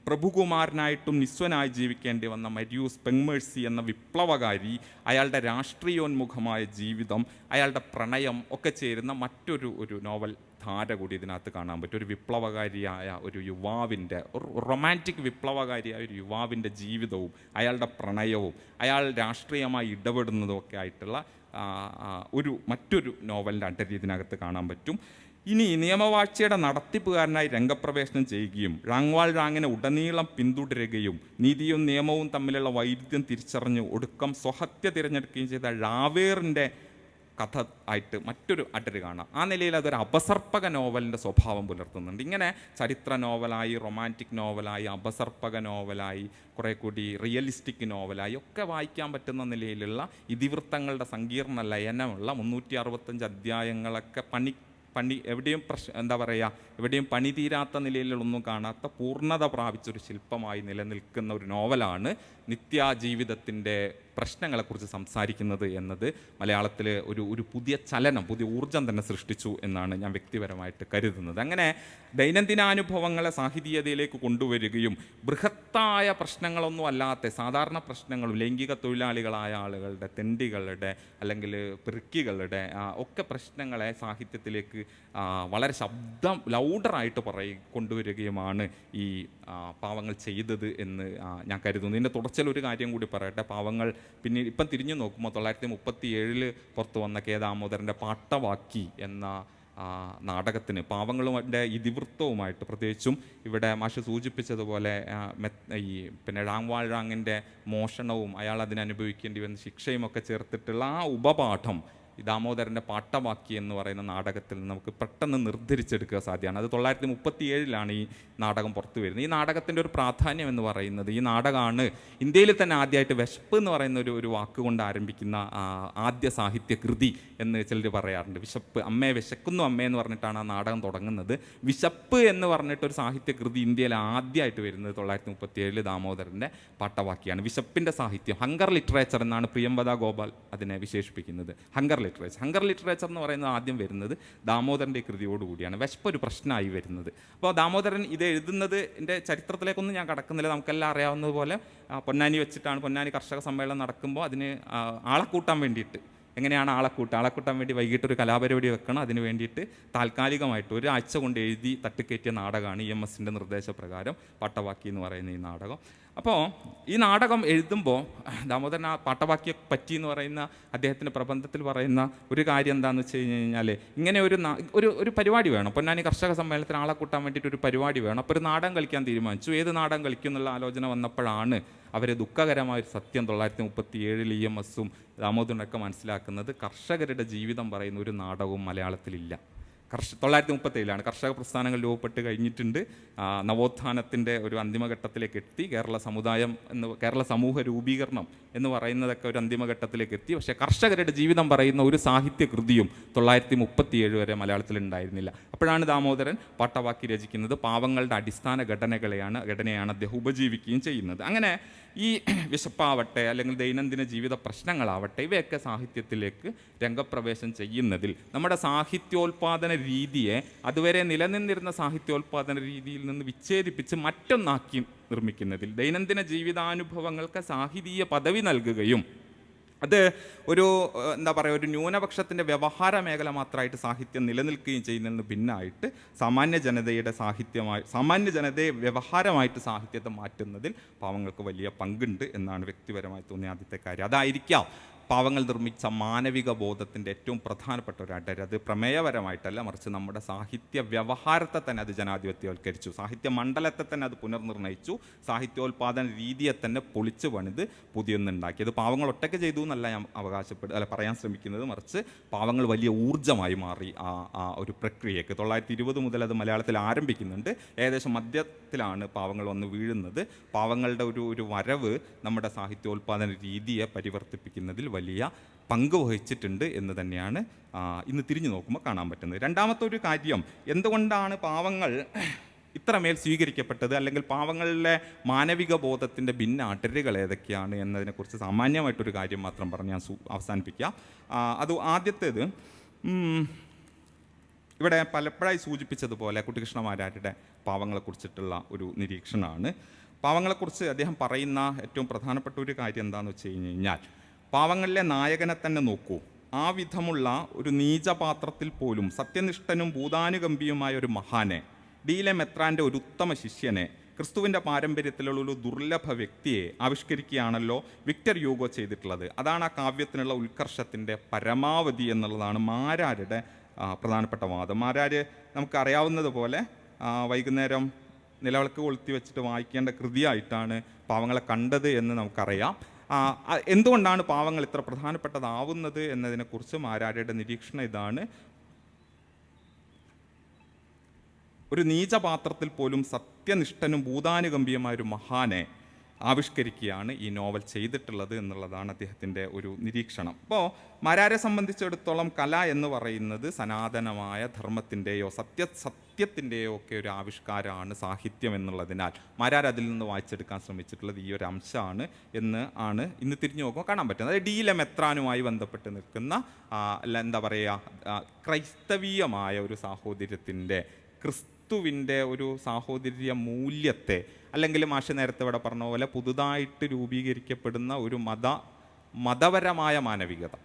പ്രഭുകുമാരനായിട്ടും നിസ്വനായി ജീവിക്കേണ്ടി വന്ന മരിയൂസ് പെങ്മേഴ്സി എന്ന വിപ്ലവകാരി, അയാളുടെ രാഷ്ട്രീയോന്മുഖമായ ജീവിതം, അയാളുടെ പ്രണയം ഒക്കെ ചേരുന്ന മറ്റൊരു നോവൽ ധാര കൂടി ഇതിനകത്ത് കാണാൻ പറ്റും. ഒരു വിപ്ലവകാരിയായ ഒരു യുവാവിൻ്റെ, റൊമാൻറ്റിക് വിപ്ലവകാരിയായ ഒരു യുവാവിൻ്റെ ജീവിതവും അയാളുടെ പ്രണയവും അയാൾ രാഷ്ട്രീയമായി ഇടപെടുന്നതും ഒക്കെ ആയിട്ടുള്ള മറ്റൊരു നോവലിൻ്റെ അഡരി ഇതിനകത്ത് കാണാൻ പറ്റും. ഇനി നിയമവാഴ്ചയുടെ നടത്തിപ്പുകാരനായി രംഗപ്രവേശനം ചെയ്യുകയും റാങ്വാൾ റാങ്ങിനെ ഉടനീളം പിന്തുടരുകയും നീതിയും നിയമവും തമ്മിലുള്ള വൈരുദ്ധ്യം തിരിച്ചറിഞ്ഞ് ഒടുക്കം സ്വഹത്യ തിരഞ്ഞെടുക്കുകയും ചെയ്ത റാവേറിൻ്റെ കഥ ആയിട്ട് മറ്റൊരു അഡര് കാണാം. ആ നിലയിൽ അതൊരു അപസർപ്പക നോവലിൻ്റെ സ്വഭാവം പുലർത്തുന്നുണ്ട്. ഇങ്ങനെ ചരിത്ര നോവലായി, റൊമാൻറ്റിക് നോവലായി, അപസർപ്പക നോവലായി, കുറേ കൂടി റിയലിസ്റ്റിക് നോവലായി ഒക്കെ വായിക്കാൻ പറ്റുന്ന നിലയിലുള്ള ഇതിവൃത്തങ്ങളുടെ സങ്കീർണ ലയനമുള്ള 365 അധ്യായങ്ങളൊക്കെ എവിടെയും എവിടെയും പണി തീരാത്ത നിലയിലൊന്നും കാണാത്ത പൂർണ്ണത പ്രാപിച്ചൊരു ശില്പമായി നിലനിൽക്കുന്ന ഒരു നോവലാണ് നിത്യജീവിതത്തിൻ്റെ പ്രശ്നങ്ങളെക്കുറിച്ച് സംസാരിക്കുന്നത് എന്നത് മലയാളത്തിൽ ഒരു പുതിയ ചലനം, പുതിയ ഊർജം തന്നെ സൃഷ്ടിച്ചു എന്നാണ് ഞാൻ വ്യക്തിപരമായിട്ട് കരുതുന്നത്. അങ്ങനെ ദൈനംദിനാനുഭവങ്ങളെ സാഹിതീയതയിലേക്ക് കൊണ്ടുവരികയും ബൃഹത്തായ പ്രശ്നങ്ങളൊന്നും അല്ലാത്ത സാധാരണ പ്രശ്നങ്ങളും, ലൈംഗിക തൊഴിലാളികളായ ആളുകളുടെ, തെണ്ടികളുടെ അല്ലെങ്കിൽ പെറുക്കികളുടെ ഒക്കെ പ്രശ്നങ്ങളെ സാഹിത്യത്തിലേക്ക് വളരെ ലൗഡറായിട്ട് കൊണ്ടുവരികയുമാണ് ഈ പാവങ്ങൾ ചെയ്തത് എന്ന് ഞാൻ കരുതുന്നു. ഇതിൻ്റെ തുടർച്ചയിൽ ഒരു കാര്യം കൂടി പറയട്ടെ. പാവങ്ങൾ പിന്നെ ഇപ്പം തിരിഞ്ഞു നോക്കുമ്പോൾ 1937 പുറത്തു വന്ന കെ ദാമോദരൻ്റെ പാട്ടവാക്കി എന്ന നാടകത്തിന് പാവങ്ങളുമായിട്ട് ഇതിവൃത്തവുമായിട്ട്, പ്രത്യേകിച്ചും ഇവിടെ മാഷ് സൂചിപ്പിച്ചതുപോലെ പിന്നെ റാങ്വാൾ റാങ്ങിൻ്റെ മോഷണവും അയാൾ അതിനനുഭവിക്കേണ്ടി വന്ന ശിക്ഷയും ഒക്കെ ചേർത്തിട്ടുള്ള ആ ഉപപാഠം ദാമോദരൻ്റെ പാട്ടവാക്കി എന്ന് പറയുന്ന നാടകത്തിൽ നമുക്ക് പെട്ടെന്ന് നിർദ്ധരിച്ചെടുക്കുക സാധ്യമാണ്. അത് 1937 ഈ നാടകം പുറത്തു വരുന്നത്. ഈ നാടകത്തിൻ്റെ ഒരു പ്രാധാന്യം എന്ന് പറയുന്നത്, ഈ നാടകമാണ് ഇന്ത്യയിൽ തന്നെ ആദ്യമായിട്ട് വിശപ്പ് എന്ന് പറയുന്ന ഒരു വാക്കുകൊണ്ട് ആരംഭിക്കുന്ന ആദ്യ സാഹിത്യ കൃതി എന്ന് ചിലർ പറയാറുണ്ട്. വിശപ്പ്, അമ്മയെ വിശക്കുന്നു അമ്മേ എന്ന് പറഞ്ഞിട്ടാണ് ആ നാടകം തുടങ്ങുന്നത്. വിശപ്പ് എന്ന് പറഞ്ഞിട്ടൊരു സാഹിത്യ കൃതി ഇന്ത്യയിൽ ആദ്യമായിട്ട് വരുന്നത് 1937 ദാമോദരൻ്റെ പാട്ടവാക്കിയാണ്. വിശപ്പിൻ്റെ സാഹിത്യം, ഹങ്കർ ലിറ്ററേച്ചർ എന്നാണ് പ്രിയംവദ ഗോപാൽ അതിനെ വിശേഷിപ്പിക്കുന്നത്. ഹങ്കർ ലിറ്ററേച്ചർ എന്ന് പറയുന്നത് ആദ്യം വരുന്നത് ദാമോദരൻ്റെ കൃതിയോടുകൂടിയാണ്. വിശപ്പ് ഒരു പ്രശ്നമായി വരുന്നത്. അപ്പോൾ ദാമോദരൻ ഇത് എഴുതുന്നതിൻ്റെ ചരിത്രത്തിലേക്കൊന്നും ഞാൻ കടക്കുന്നില്ല. നമുക്കെല്ലാം അറിയാവുന്നതുപോലെ പൊന്നാനി വെച്ചിട്ടാണ്, പൊന്നാനി കർഷക സമ്മേളനം നടക്കുമ്പോൾ അതിന് ആളെ കൂട്ടാൻ വേണ്ടിയിട്ട്, എങ്ങനെയാണ് ആളെ കൂട്ടാൻ വേണ്ടി വൈകിട്ടൊരു കലാപരിപാടി വെക്കണം. അതിന് വേണ്ടിയിട്ട് താൽക്കാലികമായിട്ട് ഒരാഴ്ച കൊണ്ട് എഴുതി തട്ടിക്കയറ്റിയ നാടകമാണ് EMSൻ്റെ നിർദ്ദേശപ്രകാരം പാട്ടവാക്കി എന്ന് പറയുന്ന ഈ നാടകം. അപ്പോൾ ഈ നാടകം എഴുതുമ്പോൾ ദാമോദരൻ ആ പാട്ടവാക്കിയെ പറ്റി എന്ന് പറയുന്ന അദ്ദേഹത്തിൻ്റെ പ്രബന്ധത്തിൽ പറയുന്ന ഒരു കാര്യം എന്താണെന്ന് വെച്ച് കഴിഞ്ഞാൽ, ഇങ്ങനെ ഒരു പരിപാടി വേണം, പൊന്നാനി കർഷക സമ്മേളനത്തിന് ആളെ കൂട്ടാൻ വേണ്ടിയിട്ട് ഒരു പരിപാടി വേണം. അപ്പോൾ ഒരു നാടകം കളിക്കാൻ തീരുമാനിച്ചു. ഏത് നാടകം കളിക്കും എന്നുള്ള ആലോചന വന്നപ്പോഴാണ് അവർ ദുഃഖകരമായൊരു സത്യം 1937 EMSും ദാമോദരനൊക്കെ മനസ്സിലാക്കുന്നത്, കർഷകരുടെ ജീവിതം പറയുന്ന ഒരു നാടകവും മലയാളത്തിലില്ല. 1937 കർഷക പ്രസ്ഥാനങ്ങൾ രൂപപ്പെട്ട് കഴിഞ്ഞിട്ടുണ്ട്. നവോത്ഥാനത്തിൻ്റെ ഒരു അന്തിമഘട്ടത്തിലേക്ക് എത്തി. കേരള സമൂഹ രൂപീകരണം എന്ന് പറയുന്നതൊക്കെ ഒരു അന്തിമഘട്ടത്തിലേക്ക് എത്തി. പക്ഷേ കർഷകരുടെ ജീവിതം പറയുന്ന ഒരു സാഹിത്യ കൃതിയും 1937 വരെ മലയാളത്തിൽ ഉണ്ടായിരുന്നില്ല. അപ്പോഴാണ് ദാമോദരൻ പാട്ടവാക്കി രചിക്കുന്നത്. പാവങ്ങളുടെ അടിസ്ഥാന ഘടനയാണ് അദ്ദേഹം ഉപജീവിക്കുകയും ചെയ്യുന്നത്. അങ്ങനെ ഈ വിശപ്പാവട്ടെ അല്ലെങ്കിൽ ദൈനംദിന ജീവിത പ്രശ്നങ്ങളാവട്ടെ, ഇവയൊക്കെ സാഹിത്യത്തിലേക്ക് രംഗപ്രവേശം ചെയ്യുന്നതിൽ നമ്മുടെ സാഹിത്യോൽപാദന രീതിയെ അതുവരെ നിലനിന്നിരുന്ന സാഹിത്യോൽപാദന രീതിയിൽ നിന്ന് വിച്ഛേദിപ്പിച്ച് മറ്റൊന്നാക്കി നിർമ്മിക്കുന്നതിൽ, ദൈനംദിന ജീവിതാനുഭവങ്ങൾക്ക് സാഹിതീയ പദവി നൽകുകയും അത് ഒരു ഒരു ന്യൂനപക്ഷത്തിൻ്റെ വ്യവഹാര മേഖല മാത്രമായിട്ട് സാഹിത്യം നിലനിൽക്കുകയും ചെയ്യുന്നതിന് ഭിന്നമായിട്ട് സാമാന്യ ജനതയെ വ്യവഹാരമായിട്ട് സാഹിത്യത്തെ മാറ്റുന്നതിൽ പാവങ്ങൾക്ക് വലിയ പങ്കുണ്ട് എന്നാണ് വ്യക്തിപരമായി തോന്നിയ ആദ്യത്തെ കാര്യം. അതായിരിക്കാം പാവങ്ങൾ നിർമ്മിച്ച മാനവിക ബോധത്തിൻ്റെ ഏറ്റവും പ്രധാനപ്പെട്ട ഒരു അടര്. അത് പ്രമേയപരമായിട്ടല്ല, മറിച്ച് നമ്മുടെ സാഹിത്യ വ്യവഹാരത്തെ തന്നെ അത് ജനാധിപത്യവൽക്കരിച്ചു, സാഹിത്യ മണ്ഡലത്തെ തന്നെ അത് പുനർനിർണയിച്ചു, സാഹിത്യോൽപാദന രീതിയെ തന്നെ പൊളിച്ചു പണിത് പുതിയൊന്നുണ്ടാക്കി. അത് പാവങ്ങൾ ഒറ്റയ്ക്ക് ചെയ്തു എന്നല്ല ഞാൻ പറയാൻ ശ്രമിക്കുന്നത്, മറിച്ച് പാവങ്ങൾ വലിയ ഊർജ്ജമായി മാറി ആ ഒരു പ്രക്രിയക്ക്. 1920 മുതൽ അത് മലയാളത്തിൽ ആരംഭിക്കുന്നുണ്ട്. ഏകദേശം മധ്യത്തിലാണ് പാവങ്ങൾ വന്ന് വീഴുന്നത്. പാവങ്ങളുടെ ഒരു വരവ് നമ്മുടെ സാഹിത്യോൽപാദന രീതിയെ പരിവർത്തിപ്പിക്കുന്നതിൽ വലിയ പങ്ക് വഹിച്ചിട്ടുണ്ട് എന്ന് തന്നെയാണ് ഇന്ന് തിരിഞ്ഞു നോക്കുമ്പോൾ കാണാൻ പറ്റുന്നത്. രണ്ടാമത്തെ ഒരു കാര്യം, എന്തുകൊണ്ടാണ് പാവങ്ങൾ ഇത്രമേൽ സ്വീകരിക്കപ്പെട്ടത്, അല്ലെങ്കിൽ പാവങ്ങളിലെ മാനവിക ബോധത്തിൻ്റെ ഭിന്ന അടരുകൾ ഏതൊക്കെയാണ് എന്നതിനെക്കുറിച്ച് സാമാന്യമായിട്ടൊരു കാര്യം മാത്രം പറഞ്ഞ് ഞാൻ അവസാനിപ്പിക്കാം. അത് ആദ്യത്തേത്, ഇവിടെ പലപ്പോഴായി സൂചിപ്പിച്ചതുപോലെ കുട്ടിക്കൃഷ്ണമാരാരുടെ പാവങ്ങളെക്കുറിച്ചിട്ടുള്ള ഒരു നിരീക്ഷണമാണ്. പാവങ്ങളെക്കുറിച്ച് അദ്ദേഹം പറയുന്ന ഏറ്റവും പ്രധാനപ്പെട്ട ഒരു കാര്യം എന്താണെന്ന് വെച്ച് കഴിഞ്ഞാൽ, പാവങ്ങളിലെ നായകനെ തന്നെ നോക്കൂ. ആ വിധമുള്ള ഒരു നീചപാത്രത്തിൽ പോലും സത്യനിഷ്ഠനും ഭൂതാനുകമ്പിയുമായ ഒരു മഹാനെ, ഡിയിലെ മെത്രാൻ്റെ ഒരു ഉത്തമ ശിഷ്യനെ, ക്രിസ്തുവിൻ്റെ പാരമ്പര്യത്തിലുള്ള ഒരു ദുർലഭ വ്യക്തിയെ ആവിഷ്കരിക്കുകയാണല്ലോ വിക്ടർ യൂഗോ ചെയ്തിട്ടുള്ളത്. അതാണ് ആ കാവ്യത്തിനുള്ള ഉത്കർഷത്തിൻ്റെ പരമാവധി എന്നുള്ളതാണ് മാരാരുടെ പ്രധാനപ്പെട്ട വാദം. മാരാര് നമുക്കറിയാവുന്നതുപോലെ വൈകുന്നേരം നിലവിളക്ക് കൊളുത്തി വെച്ചിട്ട് വായിക്കേണ്ട കൃതിയായിട്ടാണ് പാവങ്ങളെ കണ്ടത് എന്ന് നമുക്കറിയാം. എന്തുകൊണ്ടാണ് പാവങ്ങൾ ഇത്ര പ്രധാനപ്പെട്ടതാവുന്നത് എന്നതിനെക്കുറിച്ച് മാരാരുടെ നിരീക്ഷണം ഇതാണ്. ഒരു നീചപാത്രത്തിൽ പോലും സത്യനിഷ്ഠനും ഭൂതാനുകമ്പിയുമായ ഒരു മഹാനെ ആവിഷ്കരിക്കുകയാണ് ഈ നോവൽ ചെയ്തിട്ടുള്ളത് എന്നുള്ളതാണ് അദ്ദേഹത്തിൻ്റെ ഒരു നിരീക്ഷണം. അപ്പോൾ മാരാരെ സംബന്ധിച്ചിടത്തോളം കല എന്ന് പറയുന്നത് സനാതനമായ ധർമ്മത്തിൻ്റെയോ സത്യത്തിൻ്റെയോ ഒക്കെ ഒരു ആവിഷ്കാരമാണ് സാഹിത്യം എന്നുള്ളതിനാൽ മാരാർ അതിൽ നിന്ന് വായിച്ചെടുക്കാൻ ശ്രമിച്ചിട്ടുള്ളത് ഈ ഒരു അംശമാണ് എന്ന് ആണ് ഇന്ന് തിരിഞ്ഞു നോക്കുമ്പോൾ കാണാൻ പറ്റുന്നത്. അതായത് ഡി മെത്രാനുമായി ബന്ധപ്പെട്ട് നിൽക്കുന്ന എന്താ പറയുക, ക്രൈസ്തവീയമായ ഒരു സാഹോദര്യത്തിൻ്റെ, ക്രിസ്തുവിൻ്റെ ഒരു സാഹോദര്യ മൂല്യത്തെ, അല്ലെങ്കിൽ മാഷ് നേരത്തെ ഇവിടെ പറഞ്ഞ പോലെ പുതുതായിട്ട് രൂപീകരിക്കപ്പെടുന്ന ഒരു മതപരമായ മാനവികത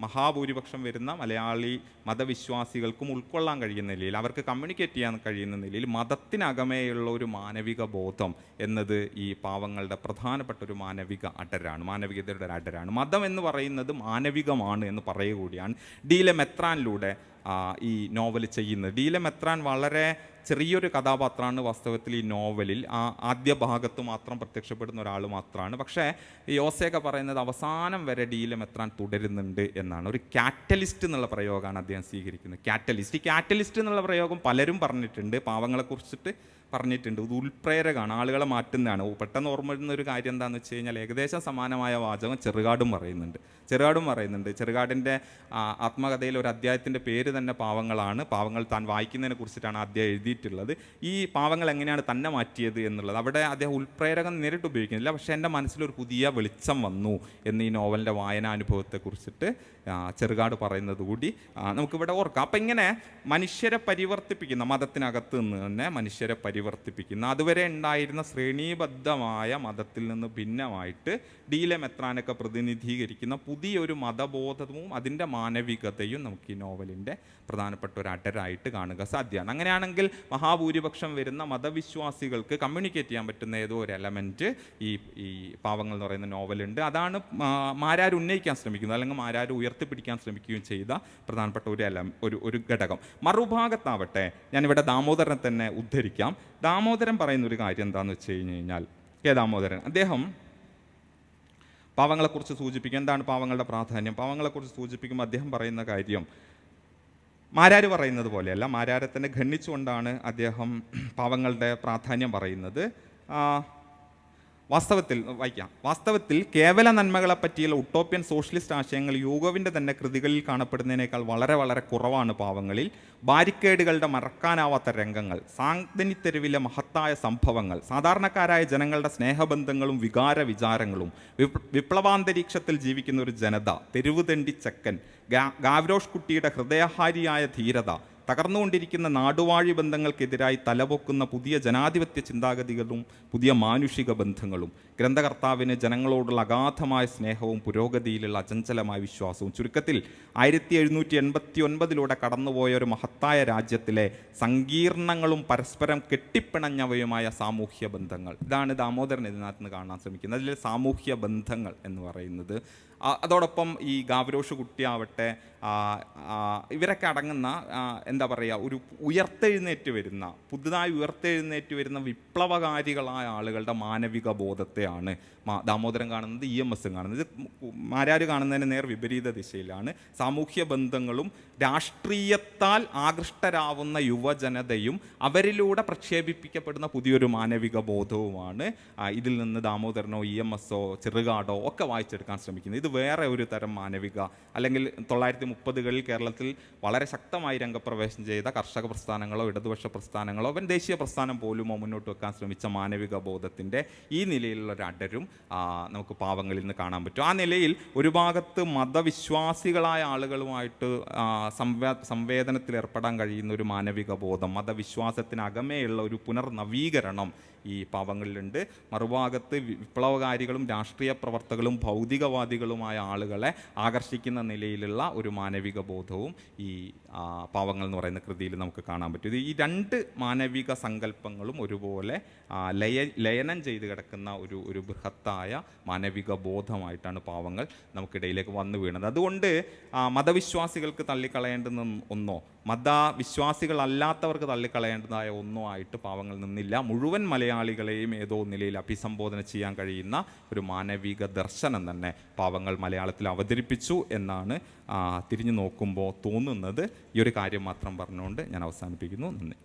മഹാഭൂരിപക്ഷം വരുന്ന മലയാളി മതവിശ്വാസികൾക്കും ഉൾക്കൊള്ളാൻ കഴിയുന്ന നിലയിൽ, അവർക്ക് കമ്മ്യൂണിക്കേറ്റ് ചെയ്യാൻ കഴിയുന്ന നിലയിൽ മതത്തിനകമേയുള്ള ഒരു മാനവിക ബോധം എന്നത് ഈ പാവങ്ങളുടെ പ്രധാനപ്പെട്ട ഒരു മാനവിക അടരാണ്, മാനവികതയുടെ ഒരു അടരാണ്. മതം എന്ന് പറയുന്നത് മാനവികമാണ് എന്ന് പറയുക കൂടിയാണ് ഡി മെത്രാനിലൂടെ ഈ നോവൽ ചെയ്യുന്നത്. ഡി മെത്രാൻ വളരെ ചെറിയൊരു കഥാപാത്രമാണ് വാസ്തവത്തിൽ ഈ നോവലിൽ. ആദ്യ ഭാഗത്ത് മാത്രം പ്രത്യക്ഷപ്പെടുന്ന ഒരാൾ മാത്രമാണ്. പക്ഷേ യോസേക്ക പറയുന്നത് അവസാനം വരെ ഡി മെത്രാൻ തുടരുന്നുണ്ട് എന്നാണ്. ഒരു കാറ്റലിസ്റ്റ് എന്നുള്ള പ്രയോഗമാണ് അദ്ദേഹം സ്വീകരിക്കുന്നത്. ഈ കാറ്റലിസ്റ്റ് എന്നുള്ള പ്രയോഗം പലരും പറഞ്ഞിട്ടുണ്ട്, പാവങ്ങളെക്കുറിച്ചിട്ട് പറഞ്ഞിട്ടുണ്ട്. ഇത് ഉൾപ്രേരകമാണ്, ആളുകളെ മാറ്റുന്നതാണ്. പെട്ടെന്ന് ഓർമ്മ വരുന്ന ഒരു കാര്യം എന്താണെന്ന് വെച്ച് കഴിഞ്ഞാൽ ഏകദേശം സമാനമായ വാചകം ചെറുകാടും പറയുന്നുണ്ട്. ചെറുകാടിൻ്റെ ആത്മകഥയിൽ ഒരു അധ്യായത്തിൻ്റെ പേര് തന്നെ പാവങ്ങളാണ്. പാവങ്ങൾ താൻ വായിക്കുന്നതിനെ കുറിച്ചിട്ടാണ് അധ്യായം എഴുതിയിട്ടുള്ളത്. ഈ പാവങ്ങൾ എങ്ങനെയാണ് തന്നെ മാറ്റിയത് എന്നുള്ളത് അവിടെ അദ്ദേഹം ഉൾപ്രേരകം നേരിട്ട് ഉപയോഗിക്കുന്നില്ല. പക്ഷേ എൻ്റെ മനസ്സിലൊരു പുതിയ വെളിച്ചം വന്നു എന്ന് ഈ നോവലിൻ്റെ വായനാനുഭവത്തെക്കുറിച്ചിട്ട് ചെറുകാട് പറയുന്നത് കൂടി നമുക്കിവിടെ ഓർക്കാം. അപ്പം ഇങ്ങനെ മനുഷ്യരെ പരിവർത്തിപ്പിക്കുന്ന, മതത്തിനകത്ത് നിന്ന് തന്നെ മനുഷ്യരെ പരിവർത്തിപ്പിക്കുന്ന, അതുവരെ ഉണ്ടായിരുന്ന ശ്രേണീബദ്ധമായ മതത്തിൽ നിന്ന് ഭിന്നമായിട്ട് ഡി മെത്രാനൊക്കെ പ്രതിനിധീകരിക്കുന്ന പുതിയൊരു മതബോധവും അതിൻ്റെ മാനവികതയും നമുക്ക് ഈ നോവലിൻ്റെ പ്രധാനപ്പെട്ട ഒരു അടരായിട്ട് കാണുക സാധ്യമാണ്. അങ്ങനെയാണെങ്കിൽ മഹാഭൂരിപക്ഷം വരുന്ന മതവിശ്വാസികൾക്ക് കമ്മ്യൂണിക്കേറ്റ് ചെയ്യാൻ പറ്റുന്ന ഏതോ ഒരു എലമെൻറ്റ് ഈ പാവങ്ങൾ എന്ന് പറയുന്ന നോവലുണ്ട്. അതാണ് മാരാർ ഉന്നയിക്കാൻ ശ്രമിക്കുന്നത്, അല്ലെങ്കിൽ മാരാർ ഉയർത്തിപ്പിടിക്കാൻ ശ്രമിക്കുകയും ചെയ്ത പ്രധാനപ്പെട്ട ഒരു ഘടകം. മറുഭാഗത്താവട്ടെ ഞാനിവിടെ ദാമോദരനെ തന്നെ ഉദ്ധരിക്കാം. ദാമോദരൻ പറയുന്ന ഒരു കാര്യം എന്താണെന്ന് വെച്ച് കഴിഞ്ഞാൽ, ദാമോദരൻ അദ്ദേഹം പാവങ്ങളെക്കുറിച്ച് സൂചിപ്പിക്കും. എന്താണ് പാവങ്ങളുടെ പ്രാധാന്യം? പാവങ്ങളെക്കുറിച്ച് സൂചിപ്പിക്കുമ്പോൾ അദ്ദേഹം പറയുന്ന കാര്യം മാരാർ പറയുന്നത് പോലെയല്ല, മാരാരെ തന്നെ ഖണ്ഡിച്ചുകൊണ്ടാണ് അദ്ദേഹം പാവങ്ങളുടെ പ്രാധാന്യം പറയുന്നത്. വാസ്തവത്തിൽ കേവല നന്മകളെ പറ്റിയുള്ള ഉട്ടോപ്യൻ സോഷ്യലിസ്റ്റ് ആശയങ്ങൾ യൂഗോവിൻ്റെ തന്നെ കൃതികളിൽ കാണപ്പെടുന്നതിനേക്കാൾ വളരെ വളരെ കുറവാണ് പാവങ്ങളിൽ. ബാരിക്കേഡുകളുടെ മറക്കാനാവാത്ത രംഗങ്ങൾ, സാന്ത്വനിത്തെരുവിലെ മഹത്തായ സംഭവങ്ങൾ, സാധാരണക്കാരായ ജനങ്ങളുടെ സ്നേഹബന്ധങ്ങളും വികാര വിചാരങ്ങളും, വിപ്ലവാന്തരീക്ഷത്തിൽ ജീവിക്കുന്ന ഒരു ജനത, തെരുവുതെണ്ടി ചെക്കൻ, ഗാവ്രോഷ് കുട്ടിയുടെ ഹൃദയഹാരിയായ ധീരത, തകർന്നുകൊണ്ടിരിക്കുന്ന നാടുവാഴി ബന്ധങ്ങൾക്കെതിരായി തലപൊക്കുന്ന പുതിയ ജനാധിപത്യ ചിന്താഗതികളും പുതിയ മാനുഷിക ബന്ധങ്ങളും, ഗ്രന്ഥകർത്താവിന് ജനങ്ങളോടുള്ള അഗാധമായ സ്നേഹവും പുരോഗതിയിലുള്ള അചഞ്ചലമായ വിശ്വാസവും, ചുരുക്കത്തിൽ 1789 കടന്നുപോയ ഒരു മഹത്തായ രാജ്യത്തിലെ സങ്കീർണങ്ങളും പരസ്പരം കെട്ടിപ്പിണഞ്ഞവയുമായ സാമൂഹ്യ ബന്ധങ്ങൾ. ഇതാണ് ദാമോദരൻ ഇതിനകത്ത് നിന്ന് കാണാൻ ശ്രമിക്കുന്നത്. അതിൽ സാമൂഹ്യ ബന്ധങ്ങൾ എന്ന് പറയുന്നത്, അതോടൊപ്പം ഈ ഗാവ്രോഷ് കുട്ടിയാവട്ടെ, ഇവരൊക്കെ അടങ്ങുന്ന എന്താ പറയുക, ഒരു പുതുതായി ഉയർത്തെഴുന്നേറ്റ് വരുന്ന വിപ്ലവകാരികളായ ആളുകളുടെ മാനവിക ബോധത്തെയാണ് ദാമോദരൻ കാണുന്നത്, EMS കാണുന്നത്. ഇത് മാരാർ കാണുന്നതിന് നേർ വിപരീത ദിശയിലാണ്. സാമൂഹ്യ ബന്ധങ്ങളും രാഷ്ട്രീയത്താൽ ആകൃഷ്ടരാവുന്ന യുവജനതയും അവരിലൂടെ പ്രക്ഷേപിപ്പിക്കപ്പെടുന്ന പുതിയൊരു മാനവിക ബോധവുമാണ് ഇതിൽ നിന്ന് ദാമോദരനോ EMS ചെറുകാടോ ഒക്കെ വായിച്ചെടുക്കാൻ ശ്രമിക്കുന്നത്. ഇത് വേറെ ഒരു തരം മാനവിക, അല്ലെങ്കിൽ 1930കളിൽ കേരളത്തിൽ വളരെ ശക്തമായി രംഗപ്രവേശനം ചെയ്ത കർഷക പ്രസ്ഥാനങ്ങളോ ഇടതുപക്ഷ പ്രസ്ഥാനങ്ങളോ ദേശീയ പ്രസ്ഥാനം പോലുമോ മുന്നോട്ട് വെക്കാൻ ശ്രമിച്ച മാനവിക ബോധത്തിൻ്റെ ഈ നിലയിലുള്ള ഒരു അടരും നമുക്ക് പാവങ്ങളിൽ നിന്ന് കാണാൻ പറ്റും. ആ നിലയിൽ ഒരു ഭാഗത്ത് മതവിശ്വാസികളായ ആളുകളുമായിട്ട് സംവേദനത്തിൽ ഏർപ്പെടാൻ കഴിയുന്ന ഒരു മാനവിക ബോധം, മതവിശ്വാസത്തിനകമേയുള്ള ഒരു പുനർനവീകരണം ഈ പാവങ്ങളിലുണ്ട്. മറുഭാഗത്ത് വിപ്ലവകാരികളും രാഷ്ട്രീയ പ്രവർത്തകരും ഭൗതികവാദികളുമായ പാവങ്ങളുമായ ആളുകളെ ആകർഷിക്കുന്ന നിലയിലുള്ള ഒരു മാനവിക ബോധവും ഈ പാവങ്ങൾ എന്ന് പറയുന്ന കൃതിയിൽ നമുക്ക് കാണാൻ പറ്റും. ഈ രണ്ട് മാനവിക സങ്കല്പങ്ങളും ഒരുപോലെ ലയനം ചെയ്ത് കിടക്കുന്ന ഒരു ബൃഹത്തായ മാനവിക ബോധമായിട്ടാണ് പാവങ്ങൾ നമുക്കിടയിലേക്ക് വന്നു വീണത്. അതുകൊണ്ട് മതവിശ്വാസികൾക്ക് തള്ളിക്കളയേണ്ടുന്ന ഒന്നോ മതവിശ്വാസികളല്ലാത്തവർക്ക് തള്ളിക്കളയേണ്ടതായ ഒന്നോ ആയിട്ട് പാവങ്ങൾ നിന്നില്ല. മുഴുവൻ മലയാളികളെയും ഏതോ നിലയിൽ അഭിസംബോധന ചെയ്യാൻ കഴിയുന്ന ഒരു മാനവിക ദർശനം തന്നെ പാവങ്ങൾ മലയാളത്തിൽ അവതരിപ്പിച്ചു എന്നാണ് തിരിഞ്ഞു നോക്കുമ്പോൾ തോന്നുന്നത്. ഈ ഒരു കാര്യം മാത്രം പറഞ്ഞുകൊണ്ട് ഞാൻ അവസാനിപ്പിക്കുന്നു. നന്ദി.